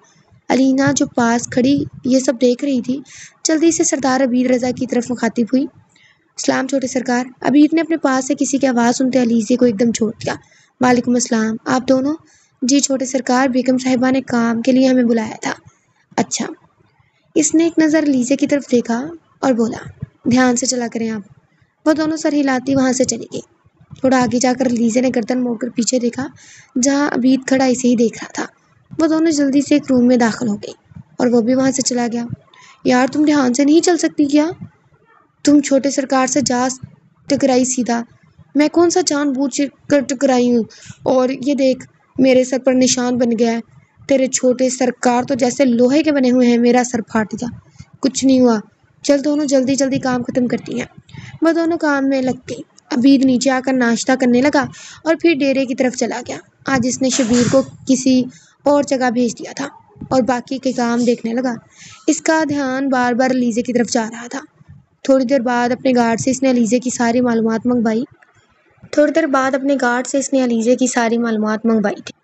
علینا جو پاس کھڑی یہ سب دیکھ رہی تھی، جلدی سے سردار عبید رضا کی طرف مخاطب ہوئی۔ سلام چھوٹے سرکار۔ عبید نے اپنے پاس سے کسی کی آواز سنتے علیزہ کو ایک دم چھوڑ دیا۔ وعلیکم السلام، آپ دونوں؟ جی چھوٹے سرکار، بیگم صاحبہ نے کام کے لیے ہمیں بلایا تھا۔ اچھا۔ اس نے ایک نظر علیزہ کی طرف دیکھا اور بولا، دھیان سے چلا کریں آپ۔ وہ دونوں سر ہلاتی وہاں سے چلی گئی۔ تھوڑا آگے جا کر علیزہ نے گردن موڑ کر پیچھے دیکھا جہاں عبید کھڑا اسے ہی دیکھ رہا تھا۔ وہ دونوں جلدی سے ایک روم میں داخل ہو گئی اور وہ بھی وہاں سے چلا گیا۔ یار تم دھیان سے نہیں چل سکتی کیا؟ تم چھوٹے سرکار سے جا ٹکرائی سیدھا۔ میں کون سا جان بوجھ کر ٹکرائی ہوں؟ اور یہ دیکھ میرے سر پر نشان بن گیا ہے۔ تیرے چھوٹے سرکار تو جیسے لوہے کے بنے ہوئے ہیں، میرا سر پھاٹ گیا۔ کچھ نہیں ہوا، چل دونوں جلدی کام ختم کرتی ہیں۔ وہ دونوں کام میں لگ گئی۔ عبید نیچے آ کر ناشتہ کرنے لگا اور پھر ڈیرے کی طرف چلا گیا۔ آج اس نے شبیر کو کسی اور جگہ بھیج دیا تھا اور باقی کے کام دیکھنے لگا۔ اس کا دھیان بار بار علیزہ کی طرف جا رہا تھا۔ تھوڑی دیر بعد اپنے گارڈ سے اس نے علیزہ کی ساری معلومات منگوائی تھی۔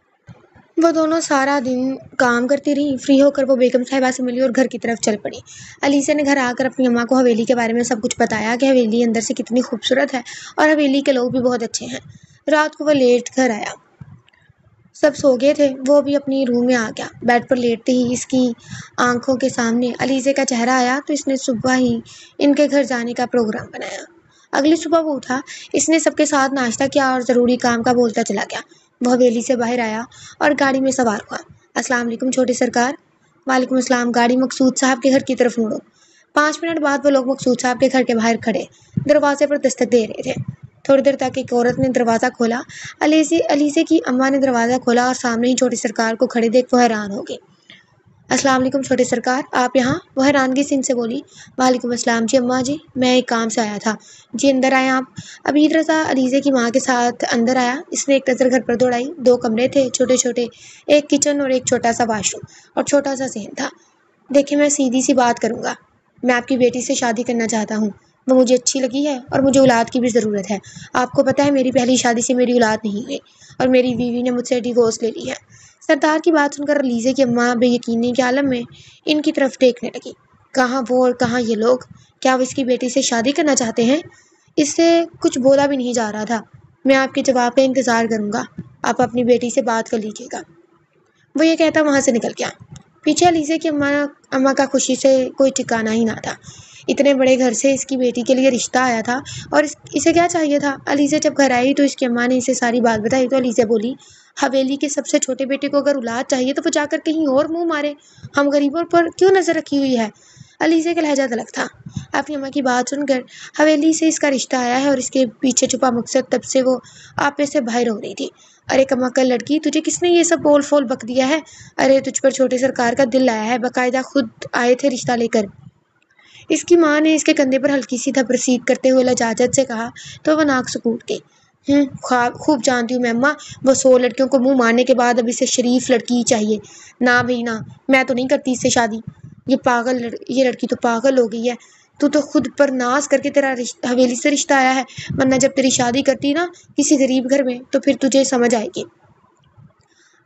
وہ دونوں سارا دن کام کرتی رہیں۔ فری ہو کر وہ بیگم صاحبہ سے ملی اور گھر کی طرف چل پڑی۔ علیزہ نے گھر آ کر اپنی اماں کو حویلی کے بارے میں سب کچھ بتایا کہ حویلی اندر سے کتنی خوبصورت ہے اور حویلی کے لوگ بھی بہت اچھے ہیں۔ رات کو وہ لیٹ گھر آیا۔ سب سو گئے تھے، وہ بھی اپنی روم میں آ گیا۔ بیڈ پر لیٹتے ہی اس کی آنکھوں کے سامنے علیزہ کا چہرہ آیا تو اس نے صبح ہی ان کے گھر جانے کا پروگرام بنایا۔ اگلی صبح وہ اٹھا، اس نے سب کے ساتھ ناشتہ کیا اور ضروری کام کا بولتا چلا گیا۔ وہ حویلی سے باہر آیا اور گاڑی میں سوار ہوا۔ السلام علیکم چھوٹے سرکار۔ وعلیکم السلام۔ گاڑی مقصود صاحب کے گھر کی طرف موڑو۔ 5 منٹ بعد وہ لوگ مقصود صاحب کے گھر کے باہر کھڑے دروازے پر دستک دے رہے تھے۔ تھوڑی دیر تک ایک عورت نے دروازہ کھولا۔ علیزے کی اماں نے دروازہ کھولا اور سامنے ہی چھوٹے سرکار کو کھڑے دیکھ وہ حیران ہو گئی۔ السلام علیکم چھوٹے سرکار، آپ یہاں؟ وہ حیرانگی سے ان سے بولی۔ وعلیکم السلام جی اماں جی، میں ایک کام سے آیا تھا۔ جی اندر آئے آپ۔ عبید رضا علیزے کی ماں کے ساتھ اندر آیا۔ اس نے ایک نظر گھر پر دوڑائی۔ 2 کمرے تھے چھوٹے چھوٹے، ایک کچن اور ایک چھوٹا سا واش روم اور چھوٹا سا صحن تھا۔ دیکھیں میں سیدھی سی بات کروں گا، میں آپ کی بیٹی سے شادی کرنا چاہتا ہوں۔ وہ مجھے اچھی لگی ہے اور مجھے اولاد کی بھی ضرورت ہے۔ آپ کو پتہ ہے میری پہلی شادی سے میری اولاد نہیں ہوئی اور میری بیوی نے مجھ سے ڈیورس لے لی ہے۔ سردار کی بات سن کر علیزے کی اماں بے یقینی کے عالم میں ان کی طرف دیکھنے لگی۔ کہاں وہ اور کہاں یہ لوگ؟ کیا وہ اس کی بیٹی سے شادی کرنا چاہتے ہیں؟ اس سے کچھ بولا بھی نہیں جا رہا تھا۔ میں آپ کے جواب کا انتظار کروں گا، آپ اپنی بیٹی سے بات کر لیجیے گا۔ وہ یہ کہتا وہاں سے نکل گیا۔ پیچھے علیزے کی اماں کا خوشی سے کوئی ٹھکانا ہی نہ تھا۔ اتنے بڑے گھر سے اس کی بیٹی کے لیے رشتہ آیا تھا اور اسے کیا چاہیے تھا؟ علیزے جب گھر آئی تو اس کی اماں نے اسے ساری بات بتائی تو علیزے بولی، حویلی کے سب سے چھوٹے بیٹے کو اگر اولاد چاہیے تو وہ جا کر کہیں اور منہ مارے، ہم غریبوں پر کیوں نظر رکھی ہوئی ہے؟ علیزے کا لہجہ تلخ تھا۔ اپنی اماں کی بات سن کر حویلی سے اس کا رشتہ آیا ہے اور اس کے پیچھے چھپا مقصد تب سے وہ آپے سے باہر ہو رہی تھی۔ ارے کماکل لڑکی، تجھے کس نے یہ سب بول فول بک دیا ہے؟ ارے تجھ پر چھوٹے سرکار کا دل آیا ہے، باقاعدہ خود آئے تھے رشتہ لے کر۔ اس کی ماں نے اس کے کندھے پر ہلکی سی تبرسید کرتے ہوئے لجاجت سے کہا تو وہ ناک سکوٹ گئی۔ خوب جانتی ہوں میں اماں، وہ 100 لڑکیوں کو منہ مارنے کے بعد اب اسے شریف لڑکی ہی چاہیے۔ نہ بھائی نہ، میں تو نہیں کرتی اس سے شادی۔ یہ لڑکی تو پاگل ہو گئی ہے۔ تو خود پر ناز کر کے تیرا حویلی سے رشتہ آیا ہے، ورنہ جب تیری شادی کرتی نا کسی غریب گھر میں تو پھر تجھے سمجھ آئے گی۔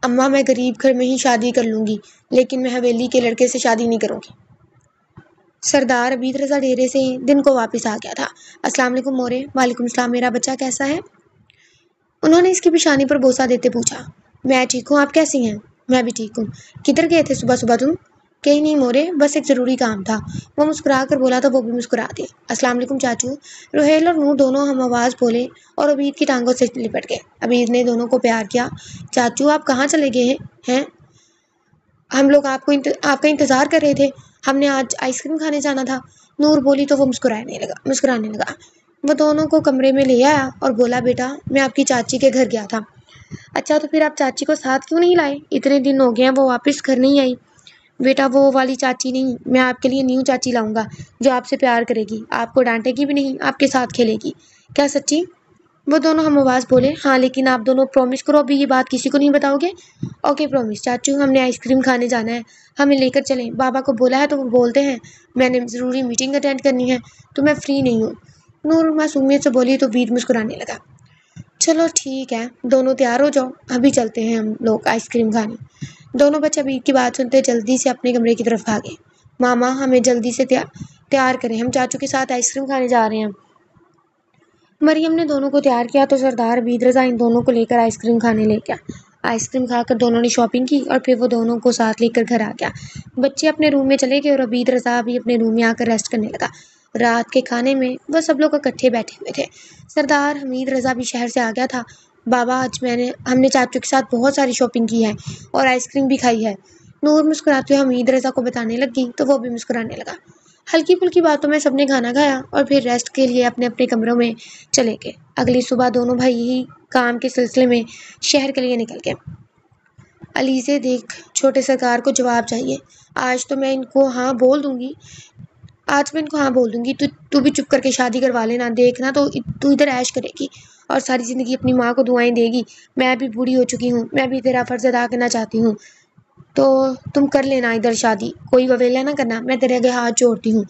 اماں میں غریب گھر میں ہی شادی کر لوں گی، لیکن میں حویلی کے لڑکے سے شادی نہیں کروں گی۔ سردار عبید رضا ڈیرے سے دن کو واپس آ گیا تھا۔ السلام علیکم مورے۔ وعلیکم السلام، میرا بچہ کیسا ہے؟ انہوں نے اس کی پیشانی پر بوسہ دیتے پوچھا۔ میں ٹھیک ہوں، آپ کیسی ہیں؟ میں بھی ٹھیک ہوں۔ کدھر گئے تھے صبح صبح تم؟ کہیں نہیں مورے، بس ایک ضروری کام تھا۔ وہ مسکرا کر بولا تو وہ بھی مسکرا دی۔ السلام علیکم چاچو۔ روحیل اور نور دونوں ہم آواز بولے اور عبید کی ٹانگوں سے لپٹ گئے۔ عبید نے دونوں کو پیار کیا۔ چاچو آپ کہاں چلے گئے ہیں؟ ہم لوگ آپ کا انتظار کر رہے تھے، ہم نے آج آئس کریم کھانے جانا تھا۔ نور بولی تو وہ مسکرانے لگا۔ وہ دونوں کو کمرے میں لے آیا اور بولا بیٹا میں آپ کی چاچی کے گھر گیا تھا۔ اچھا تو پھر آپ چاچی کو ساتھ کیوں نہیں لائے؟ اتنے دن ہو گئے ہیں وہ واپس گھر نہیں آئی۔ بیٹا وہ والی چاچی نہیں، میں آپ کے لیے نیو چاچی لاؤں گا جو آپ سے پیار کرے گی، آپ کو ڈانٹے گی بھی نہیں، آپ کے ساتھ کھیلے گی۔ کیا سچی؟ وہ دونوں ہم آواز بولے۔ ہاں لیکن آپ دونوں پرومس کرو ابھی یہ بات کسی کو نہیں بتاؤ گے؟ اوکے پرومس چاچو، ہم نے آئس کریم کھانے جانا ہے، ہمیں لے کر چلیں۔ بابا کو بولا ہے تو وہ بولتے ہیں میں نے ضروری میٹنگ اٹینڈ کرنی ہے تو میں فری نہیں ہوں۔ نور معصومیت سے بولی تو عبید مسکرانے لگا۔ چلو ٹھیک ہے، دونوں تیار ہو جاؤ، ابھی چلتے ہیں ہم لوگ آئس کریم کھانے۔ دونوں بچے عبید کی بات سنتے جلدی سے اپنے کمرے کی طرف بھاگے۔ ماما ہمیں جلدی سے تیار کریں، ہم چاچو کے ساتھ آئس کریم کھانے جا رہے ہیں۔ مریم نے دونوں کو تیار کیا تو سردار عبید رضا ان دونوں کو لے کر آئس کریم کھانے لے گیا۔ آئس کریم کھا کر دونوں نے شاپنگ کی اور پھر وہ دونوں کو ساتھ لے کر گھر آ گیا۔ بچے اپنے روم میں چلے گئے اور عبید رضا بھی اپنے روم میں آ کر ریسٹ کرنے لگا۔ رات کے کھانے میں وہ سب لوگ اکٹھے بیٹھے ہوئے تھے۔ سردار حمید رضا بھی شہر سے آ گیا تھا۔ بابا آج ہم نے چاچو کے ساتھ بہت ساری شاپنگ کی ہے اور آئس کریم بھی کھائی ہے۔ نور مسکراتے ہوئے حمید رضا کو بتانے لگی تو وہ بھی مسکرانے لگا۔ ہلکی پھلکی باتوں میں سب نے کھانا کھایا اور پھر ریسٹ کے لیے اپنے اپنے کمروں میں چلے گئے۔ اگلی صبح دونوں بھائی ہی کام کے سلسلے میں شہر کے لیے نکل گئے۔ علیزے دیکھ چھوٹے سرکار کو جواب چاہیے، آج میں ان کو ہاں بول دوں گی، تو بھی چپ کر کے شادی کروا لینا، دیکھنا تو ادھر عیش کرے گی اور ساری زندگی اپنی ماں کو دعائیں دے گی۔ میں بھی بوڑھی ہو چکی ہوں، میں بھی تیرا فرض ادا کرنا چاہتی ہوں، تو تم کر لینا ادھر شادی، کوئی وویلا نہ کرنا، میں تیرے آگے ہاتھ جوڑتی ہوں۔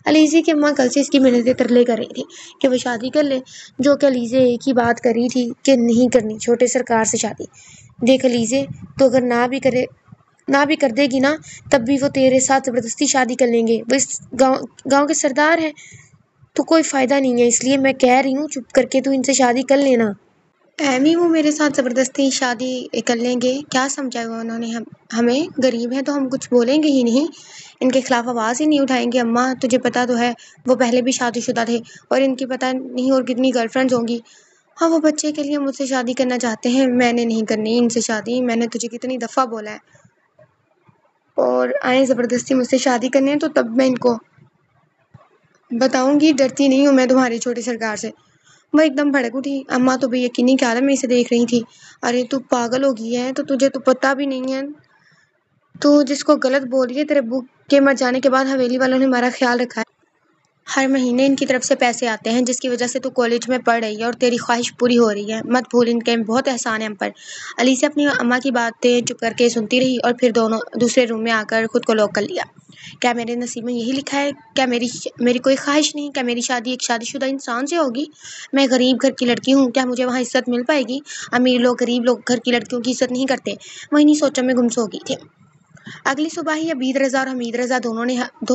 علیزے کی اماں کل سے اس کی منتیں ترلے کر رہی تھی کہ وہ شادی کر لے، جو کہ علیزے ایک ہی بات کر رہی تھی کہ نہیں کرنی چھوٹے سرکار سے شادی۔ دیکھ علیزے، تو اگر نہ بھی کر دے گی نا تب بھی وہ تیرے ساتھ زبردستی شادی کر لیں گے، وہ اس گاؤں کے سردار ہیں، تو کوئی فائدہ نہیں ہے، اس لیے میں کہہ رہی ہوں چپ کر کے تو ان سے شادی کر لینا۔ اہمی وہ میرے ساتھ زبردستی شادی کر لیں گے، کیا سمجھا ہوا انہوں نے ہمیں؟ غریب ہیں تو ہم کچھ بولیں گے ہی نہیں، ان کے خلاف آواز ہی نہیں اٹھائیں گے۔ اماں تجھے پتا تو ہے وہ پہلے بھی شادی شدہ تھے اور ان کی پتہ نہیں اور کتنی گرل فرینڈز ہوں گی۔ ہاں وہ بچے کے لیے مجھ سے شادی کرنا چاہتے ہیں، میں نے نہیں کرنی ان سے شادی، میں نے تجھے کتنی دفعہ بولا ہے، اور آئیں زبردستی مجھ سے شادی کرنے تو تب میں ان کو بتاؤں گی، ڈرتی نہیں ہوں میں تمہاری چھوٹی سرکار سے۔ وہ ایک دم بھڑک اٹھی۔ اماں تو بے یقینی کے عالم میں اسے دیکھ رہی تھی۔ ارے تو پاگل ہو گئی ہے، تو تجھے تو پتہ بھی نہیں ہے، تو جس کو غلط بول رہی ہے، تیرے ابو کے مر جانے کے بعد حویلی والوں نے ہمارا خیال رکھا ہے۔ ہر مہینے ان کی طرف سے پیسے آتے ہیں جس کی وجہ سے تو کالج میں پڑھ رہی ہے اور تیری خواہش پوری ہو رہی ہے۔ مت بھول، ان کے بہت احسان ہے ہم پر۔ علی سے اپنی اماں کی باتیں چپ کر کے سنتی رہی اور پھر دونوں دوسرے روم میں آ کر خود کو لاک کر لیا۔ کیا میرے نصیب میں یہی لکھا ہے؟ کیا میری کوئی خواہش نہیں؟ کیا میری شادی ایک شادی شدہ انسان سے ہوگی؟ میں غریب گھر کی لڑکی ہوں، کیا مجھے وہاں عزت مل پائے گی؟ امیر لوگ غریب لوگ گھر کی لڑکیوں کی عزت نہیں کرتے۔ وہ انہی سوچوں میں گم سو گئی تھی۔ اگلی صبح ہی عبید رضا اور حمید رضا دونوں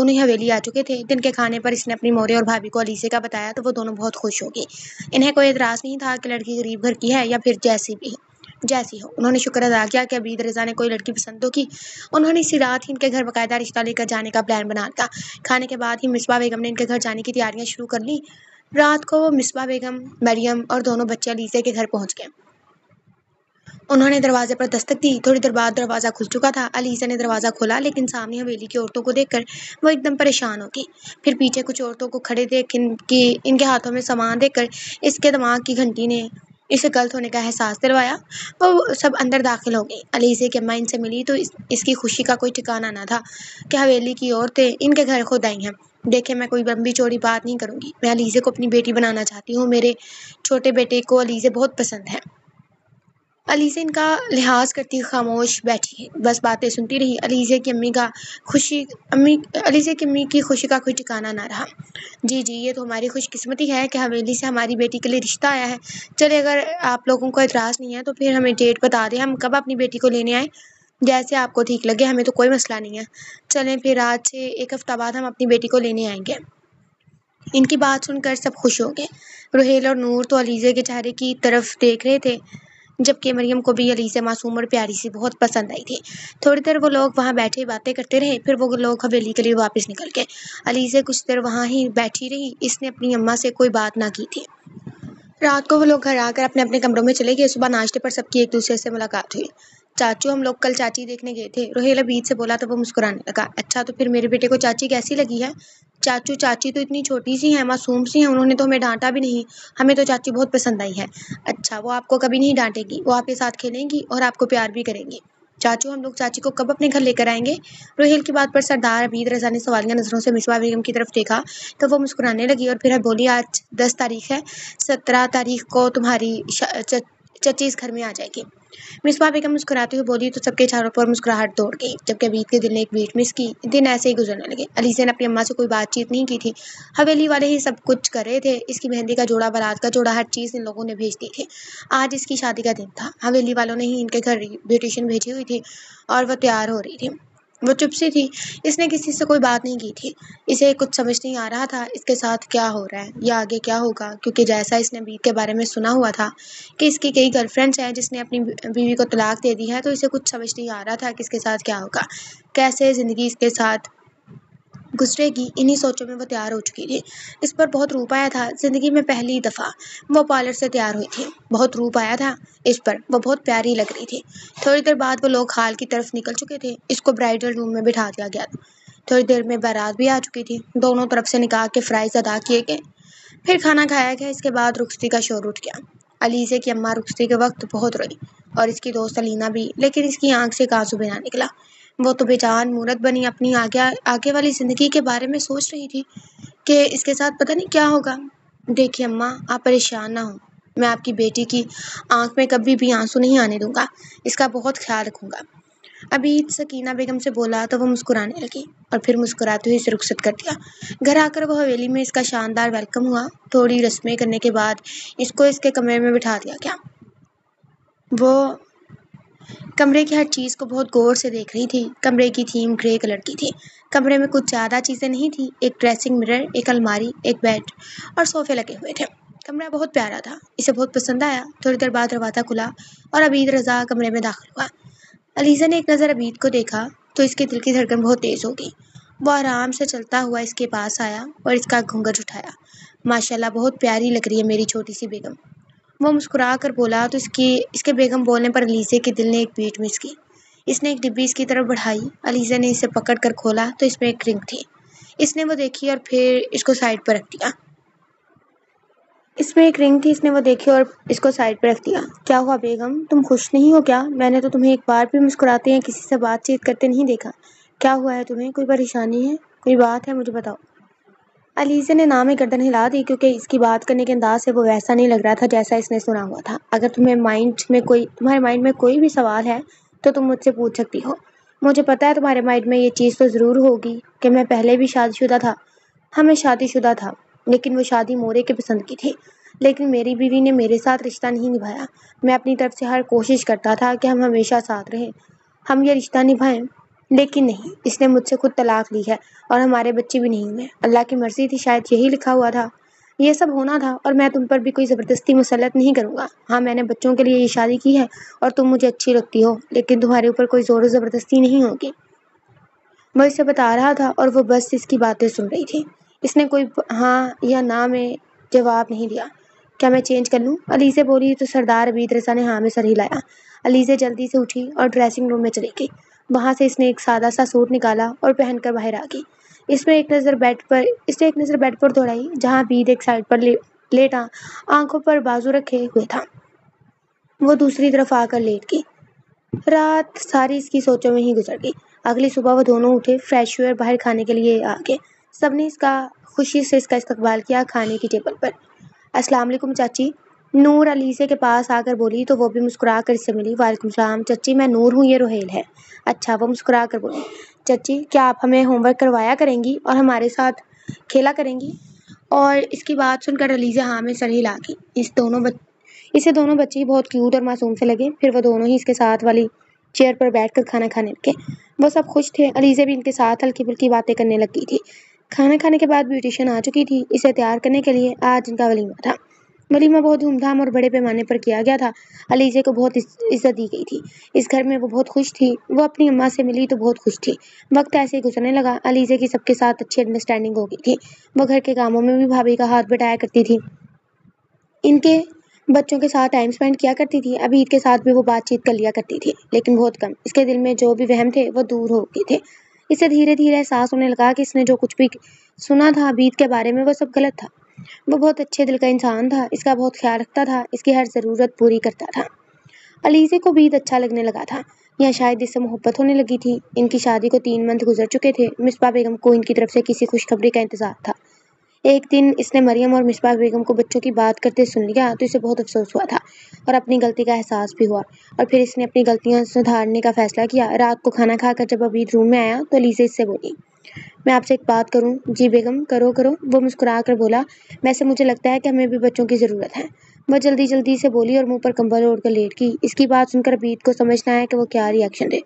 ہی حویلی آ چکے تھے۔ دن کے کھانے پر اس نے اپنی موری اور بھابھی کو علیزے کا بتایا تو وہ دونوں بہت خوش ہو گئی۔ انہیں کوئی اعتراض نہیں تھا کہ لڑکی غریب گھر کی ہے یا پھر جیسی ہو۔ انہوں نے شکر ادا کیا کہ عبید رضا نے کوئی لڑکی پسند تو کی۔ انہوں نے اسی رات ہی ان کے گھر باقاعدہ رشتہ لے کر جانے کا پلان بنا لیا۔ کھانے کے بعد ہی مصباح بیگم نے ان کے گھر جانے کی تیاریاں شروع کر لی۔ رات کو مصباح بیگم، مریم اور دونوں بچے علیزے کے گھر پہنچ گئے۔ انہوں نے دروازے پر دستک دی۔ تھوڑی دیر بعد دروازہ کھل چکا تھا۔ علیزہ نے دروازہ کھولا لیکن سامنے حویلی کی عورتوں کو دیکھ کر وہ ایک دم پریشان ہو گئی۔ پھر پیچھے کچھ عورتوں کو کھڑے دیکھ ان کے ہاتھوں میں سامان دیکھ کر اس کے دماغ کی گھنٹی نے اسے غلط ہونے کا احساس دلوایا۔ وہ سب اندر داخل ہو گئی۔ علیزہ کی اماں ان سے ملی تو اس کی خوشی کا کوئی ٹھکانہ نہ تھا کہ حویلی کی عورتیں ان کے گھر خود آئی ہیں۔ دیکھیں، میں کوئی لمبی چوڑی بات نہیں کروں گی۔ میں علیزہ کو اپنی بیٹی بنانا چاہتی ہوں۔ میرے چھوٹے بیٹے کو علیزہ بہت پسند ہے۔ علیزہ ان کا لحاظ کرتی خاموش بیٹھی بس باتیں سنتی رہی۔ علیزہ کی امی کی خوشی کا کوئی ٹھکانہ نہ رہا۔ جی یہ تو ہماری خوش قسمتی ہے کہ حویلی سے ہماری بیٹی کے لیے رشتہ آیا ہے۔ چلے، اگر آپ لوگوں کو اعتراض نہیں ہے تو پھر ہمیں ڈیٹ بتا دیں، ہم کب اپنی بیٹی کو لینے آئیں؟ جیسے آپ کو ٹھیک لگے، ہمیں تو کوئی مسئلہ نہیں ہے۔ چلیں پھر آج سے ایک ہفتہ بعد ہم اپنی بیٹی کو لینے آئیں گے۔ ان کی بات سن کر سب خوش ہو گئے۔ روحیل اور نور تو علیزہ کے چہرے کی طرف دیکھ رہے تھے، جبکہ مریم کو بھی علیزہ معصوم اور پیاری سی بہت پسند آئی تھی۔ تھوڑی دیر وہ لوگ وہاں بیٹھے باتیں کرتے رہے، پھر وہ لوگ حویلی کے لیے واپس نکل گئے۔ علیزہ کچھ دیر وہاں ہی بیٹھی رہی۔ اس نے اپنی اماں سے کوئی بات نہ کی تھی۔ رات کو وہ لوگ گھر آ کر اپنے اپنے کمروں میں چلے گئے۔ صبح ناشتے پر سب کی ایک دوسرے سے ملاقات ہوئی۔ چاچو، ہم لوگ کل چاچی دیکھنے گئے تھے، روحیل عبید سے بولا تو وہ مسکرانے لگا۔ اچھا، تو پھر میرے بیٹے کو چاچی کیسی لگی ہے؟ چاچی تو اتنی چھوٹی سی ہیں، معصوم سی ہیں، انہوں نے تو ہمیں ڈانٹا بھی نہیں۔ ہمیں تو چاچی بہت پسند آئی ہے۔ اچھا، وہ آپ کو کبھی نہیں ڈانٹے گی، وہ آپ کے ساتھ کھیلیں گی اور آپ کو پیار بھی کریں گی۔ چاچو، ہم لوگ چاچی کو کب اپنے گھر لے کر آئیں گے؟ روحیل کی بات پر سردار عبید رضا نے سوالیہ نظروں سے مصباح بیگم کی طرف دیکھا تو وہ مسکرانے لگی اور پھر بولی، آج 10 تاریخ ہے، 17 تاریخ کو تمہاری چچی اس گھر میں آ جائے گی۔ مصباح بیگم مسکراتے ہوئے بولی تو سب کے چہروں پر مسکراہٹ دوڑ گئی، جبکہ عبید کے دل نے ایک بیٹ مس کی۔ دن ایسے ہی گزرنے لگے۔ علیزہ نے اپنی اماں سے کوئی بات چیت نہیں کی تھی۔ حویلی والے ہی سب کچھ کر رہے تھے۔ اس کی مہندی کا جوڑا، بارات کا جوڑا، ہر چیز ان لوگوں نے بھیج دی تھی۔ آج اس کی شادی کا دن تھا۔ حویلی والوں نے ہی ان کے گھر بیوٹیشین بھیجی ہوئی تھی اور وہ تیار ہو رہی تھی۔ وہ چپ سی تھی، اس نے کسی سے کوئی بات نہیں کی تھی۔ اسے کچھ سمجھ نہیں آ رہا تھا اس کے ساتھ کیا ہو رہا ہے یا آگے کیا ہوگا، کیونکہ جیسا اس نے عبید کے بارے میں سنا ہوا تھا کہ اس کی کئی گرل فرینڈز ہیں، جس نے اپنی بیوی کو طلاق دے دی ہے، تو اسے کچھ سمجھ نہیں آ رہا تھا کہ اس کے ساتھ کیا ہوگا، کیسے زندگی اس کے ساتھ گزرے گی۔ انہی سوچوں میں وہ تیار ہو چکی تھی۔ اس پر بہت روپ آیا تھا۔ زندگی میں پہلی دفعہ وہ پارلر سے تیار ہوئی تھی۔ بہت روپ آیا تھا اس پر، وہ بہت پیاری لگ رہی تھی۔ تھوڑی دیر بعد وہ لوگ ہال کی طرف نکل چکے تھے۔ اس کو برائڈل روم میں بٹھا دیا گیا۔ تھوڑی دیر میں بارات بھی آ چکی تھی۔ دونوں طرف سے نکاح کے فرائض ادا کیے گئے، پھر کھانا کھایا گیا۔ اس کے بعد رخصتی کا شور اٹھ گیا۔ علیزہ کی اماں رخصتی کے وقت بہت روئی اور اس کی دوست علینا بھی، لیکن اس کی آنکھ سے ایک آنسو بھی نہ نکلا۔ وہ تو بے جان مورت بنی اپنی آگے والی زندگی کے بارے میں سوچ رہی تھی کہ اس کے ساتھ پتہ نہیں کیا ہوگا۔ دیکھیے اماں، آپ پریشان نہ ہوں، میں آپ کی بیٹی کی آنکھ میں کبھی بھی آنسو نہیں آنے دوں گا، اس کا بہت خیال رکھوں گا۔ عبید سکینہ بیگم سے بولا تو وہ مسکرانے لگی اور پھر مسکراتے ہوئے اسے رخصت کر دیا۔ گھر آ کر وہ حویلی میں اس کا شاندار ویلکم ہوا۔ تھوڑی رسمیں کرنے کے بعد اس کو اس کے کمرے میں بٹھا دیا گیا۔ وہ کمرے کی ہر چیز کو بہت غور سے دیکھ رہی تھی۔ کمرے کی تھیم گرے کلر کی تھی۔ کمرے میں کچھ زیادہ چیزیں نہیں تھی، ایک ڈریسنگ مرر، ایک الماری، ایک بیڈ اور صوفے لگے ہوئے تھے۔ کمرہ بہت پیارا تھا، اسے بہت پسند آیا۔ تھوڑی دیر بعد دروازہ کھلا اور عبید رضا کمرے میں داخل ہوا۔ علیزہ نے ایک نظر عبید کو دیکھا تو اس کے دل کی دھڑکن بہت تیز ہو گئی۔ وہ آرام سے چلتا ہوا اس کے پاس آیا اور اس کا گھونگھٹ اٹھایا۔ ماشاءاللہ، بہت پیاری لگ رہی ہے میری چھوٹی سی بیگم، وہ مسکرا کر بولا تو اس کے بیگم بولنے پر علیزہ کے دل نے ایک بیٹ مس کی۔ اس نے ایک ڈبی اس کی طرف بڑھائی۔ علیزہ نے اسے پکڑ کر کھولا تو اس میں ایک رنگ تھی۔ اس نے وہ دیکھی اور پھر اس کو سائڈ پر رکھ دیا۔ اس میں ایک رنگ تھی، اس نے وہ دیکھی اور اس کو سائڈ پہ رکھ دیا۔ کیا ہوا بیگم، تم خوش نہیں ہو کیا؟ میں نے تو تمہیں ایک بار بھی مسکراتے ہیں کسی سے بات چیت کرتے نہیں دیکھا۔ کیا ہوا ہے تمہیں؟ کوئی پریشانی ہے؟ کوئی بات ہے؟ مجھے بتاؤ۔ علیزہ نے نام میں گردن ہلا دی کیونکہ اس کی بات کرنے کے انداز سے وہ ویسا نہیں لگ رہا تھا جیسا اس نے سنا ہوا تھا۔ اگر تمہارے مائنڈ میں کوئی بھی سوال ہے تو تم مجھ سے پوچھ سکتی ہو۔ مجھے پتا ہے تمہارے مائنڈ میں یہ چیز تو ضرور ہوگی کہ میں پہلے بھی شادی شدہ تھا۔ ہاں میں شادی شدہ تھا، لیکن وہ شادی مورے کے پسند کی تھی۔ لیکن میری بیوی نے میرے ساتھ رشتہ نہیں نبھایا۔ میں اپنی طرف سے ہر کوشش کرتا تھا کہ ہم ہمیشہ ساتھ رہیں، ہم یہ رشتہ نبھائیں، لیکن نہیں، اس نے مجھ سے خود طلاق لی ہے اور ہمارے بچے بھی نہیں ہوئے۔ اللہ کی مرضی تھی، شاید یہی لکھا ہوا تھا، یہ سب ہونا تھا، اور میں تم پر بھی کوئی زبردستی مسلط نہیں کروں گا۔ ہاں میں نے بچوں کے لیے یہ شادی کی ہے اور تم مجھے اچھی لگتی ہو، لیکن تمہارے اوپر کوئی زور و زبردستی نہیں ہوگی۔ وہ اسے بتا رہا تھا اور وہ بس اس کی باتیں سن رہی تھی۔ اس نے کوئی ہاں یا نہ میں جواب نہیں دیا۔ کیا میں چینج کر لوں؟ علیزہ بولی تو سردار عبید رضا نے ہاں میں سر ہلایا۔ علیزہ جلدی سے اٹھی اور ڈریسنگ روم میں چلی گئی۔ وہاں سے اس نے ایک سادہ سا سوٹ نکالا اور پہن کر باہر آ گئی۔ اس نے ایک نظر بیڈ پر دوڑائی جہاں عبید ایک سائڈ پر لیٹا آنکھوں پر بازو رکھے ہوئے تھا۔ وہ دوسری طرف آ کر لیٹ گئی۔ رات ساری اس کی سوچوں میں ہی گزر گئی۔ اگلی صبح وہ دونوں اٹھے، فریش ہوئے اور باہر کھانے کے لیے آ گئے۔ سب نے خوشی سے اس کا استقبال کیا کھانے کی ٹیبل پر۔ السلام علیکم چاچی، نور علیزہ کے پاس آ کر بولی تو وہ بھی مسکرا کر اس سے ملی۔ وعلیکم السلام چچی، میں نور ہوں، یہ روہیل ہے۔ اچھا، وہ مسکرا کر بولی۔ چچی کیا آپ ہمیں ہوم ورک کروایا کریں گی اور ہمارے ساتھ کھیلا کریں گی؟ اور اس کی بات سن کر علیزہ ہاں میں سر ہلا گئی۔ اسے دونوں بچے بہت کیوٹ اور معصوم سے لگے۔ پھر وہ دونوں ہی اس کے ساتھ والی چیئر پر بیٹھ کر کھانا کھانے لگے۔ وہ سب خوش تھے، علیزہ بھی ان کے ساتھ ہلکی پھلکی باتیں کرنے لگی تھی۔ کھانا کھانے کے بعد بیوٹیشین آ چکی تھی اسے تیار کرنے کے لیے۔ آج ان کا ولیمہ تھا۔ ولیمہ بہت دھوم دھام اور بڑے پیمانے پر کیا گیا تھا۔ علیزہ کو بہت عزت دی گئی تھی۔ اس گھر میں وہ بہت خوش تھی۔ وہ اپنی اماں سے ملی تو بہت خوش تھی۔ وقت ایسے ہی گزرنے لگا۔ علیزہ کی سب کے ساتھ اچھی انڈرسٹینڈنگ ہو گئی تھی۔ وہ گھر کے کاموں میں بھی بھابھی کا ہاتھ بٹایا کرتی تھی، ان کے بچوں کے ساتھ ٹائم سپینڈ کیا کرتی تھی۔ عبید کے ساتھ بھی وہ بات چیت کر لیا کرتی تھی، لیکن بہت کم۔ اس کے دل میں جو بھی وہم تھے وہ دور ہو گئے تھے۔ اسے دھیرے دھیرے احساس ہونے لگا کہ اس نے جو کچھ بھی سنا تھا عبید کے بارے میں وہ سب غلط تھا۔ وہ بہت اچھے دل کا انسان تھا، اس کا بہت خیال رکھتا تھا، اس کی ہر ضرورت پوری کرتا تھا۔ علیزہ کو عبید اچھا لگنے لگا تھا یا شاید اس سے محبت ہونے لگی تھی۔ ان کی شادی کو 3 منتھ گزر چکے تھے۔ مصباح بیگم کو ان کی طرف سے کسی خوشخبری کا انتظار تھا۔ ایک دن اس نے مریم اور مصباح بیگم کو بچوں کی بات کرتے سن لیا تو اسے بہت افسوس ہوا تھا اور اپنی غلطی کا احساس بھی ہوا، اور پھر اس نے اپنی غلطیاں سدھارنے کا فیصلہ کیا۔ رات کو کھانا کھا کر جب عبید روم میں آیا تو علیزہ اس سے بولی، میں آپ سے ایک بات کروں؟ جی بیگم، کرو۔ وہ مسکرا کر بولا، ویسے مجھے لگتا ہے کہ ہمیں بھی بچوں کی ضرورت ہے۔ وہ جلدی سے بولی اور منہ پر کمبل اوڑھ کر لیٹ گئی۔ اس کی بات سن کر عبید کو سمجھ نہ آیا کہ وہ کیا ری ایکشن دے۔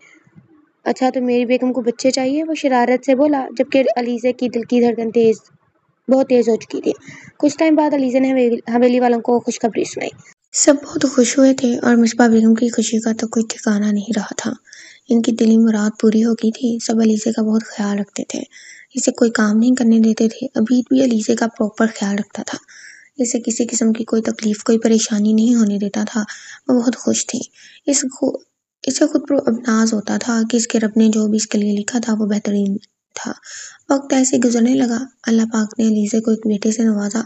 اچھا تو میری بیگم کو بچے چاہیے؟ وہ شرارت سے بولا، جبکہ علیزہ کی دل کی دھڑکن بہت تیز ہو چکی تھی۔ کچھ ٹائم بعد علیزہ نے حویلی والوں کو خوشخبری سنائی۔ سب بہت خوش ہوئے تھے اور مصباح بیگم کی خوشی کا تو کوئی ٹھکانہ نہیں رہا تھا۔ ان کی دلی مراد پوری ہو گئی تھی۔ سب علیزہ کا بہت خیال رکھتے تھے، اسے کوئی کام نہیں کرنے دیتے تھے۔ عبید بھی علیزہ کا پراپر خیال رکھتا تھا، اسے کسی قسم کی کوئی تکلیف، کوئی پریشانی نہیں ہونے دیتا تھا۔ وہ بہت خوش تھی۔ اسے خود پر اب ناز ہوتا تھا کہ اس کے رب نے جو بھی اس کے لیے لکھا تھا وہ بہترین تھا۔ وقت ایسے گزرنے لگا۔ اللہ پاک نے علیزہ کو ایک بیٹے سے نوازا۔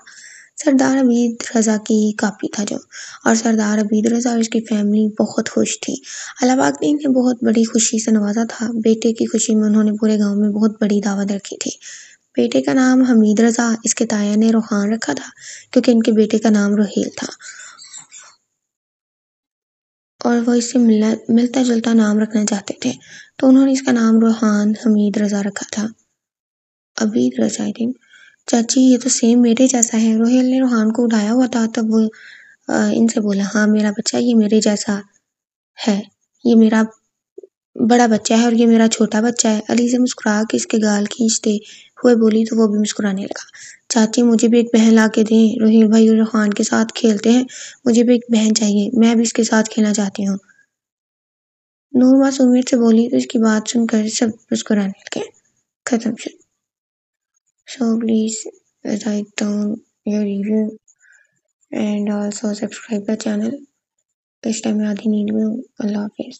سردار عبید رضا کی کاپی تھا جو، اور سردار عبید رضا اور اس کی فیملی بہت خوش تھی۔ اللہ پاک نے انہیں بہت بڑی خوشی سے نوازا تھا۔ بیٹے کی خوشی میں انہوں نے پورے گاؤں میں بہت بڑی دعوت رکھی تھی۔ بیٹے کا نام حمید رضا، اس کے تایا نے روحان رکھا تھا کیونکہ ان کے بیٹے کا نام روہیل تھا اور وہ اس سے ملتا جلتا نام رکھنا چاہتے تھے، تو انہوں نے اس کا نام روحان حمید رضا رکھا تھا۔ عبید رضا چاچی یہ تو سیم میرے جیسا ہے۔ روہیل نے روحان کو اٹھایا ہوا تھا تب وہ ان سے بولا، ہاں میرا بچہ یہ میرے جیسا ہے، یہ میرا بڑا بچہ ہے اور یہ میرا چھوٹا بچہ ہے۔ علیزہ مسکرا کے اس کے گال کھینچتے ہوئے بولی تو وہ بھی مسکرانے لگا۔ چاچی مجھے بھی ایک بہن لا کے دیں، روہیل بھائی روحان کے ساتھ کھیلتے ہیں، مجھے بھی ایک بہن چاہیے، میں بھی اس کے ساتھ کھیلنا چاہتی ہوں۔ نور معصومیت سے بولی تو اس کی بات سن کر سب مسکرانے لگے۔ ختم شد۔ So please write down your review and also subscribe the channel. اس ٹائم میں آدھی نیند میں ہوں۔ اللہ حافظ۔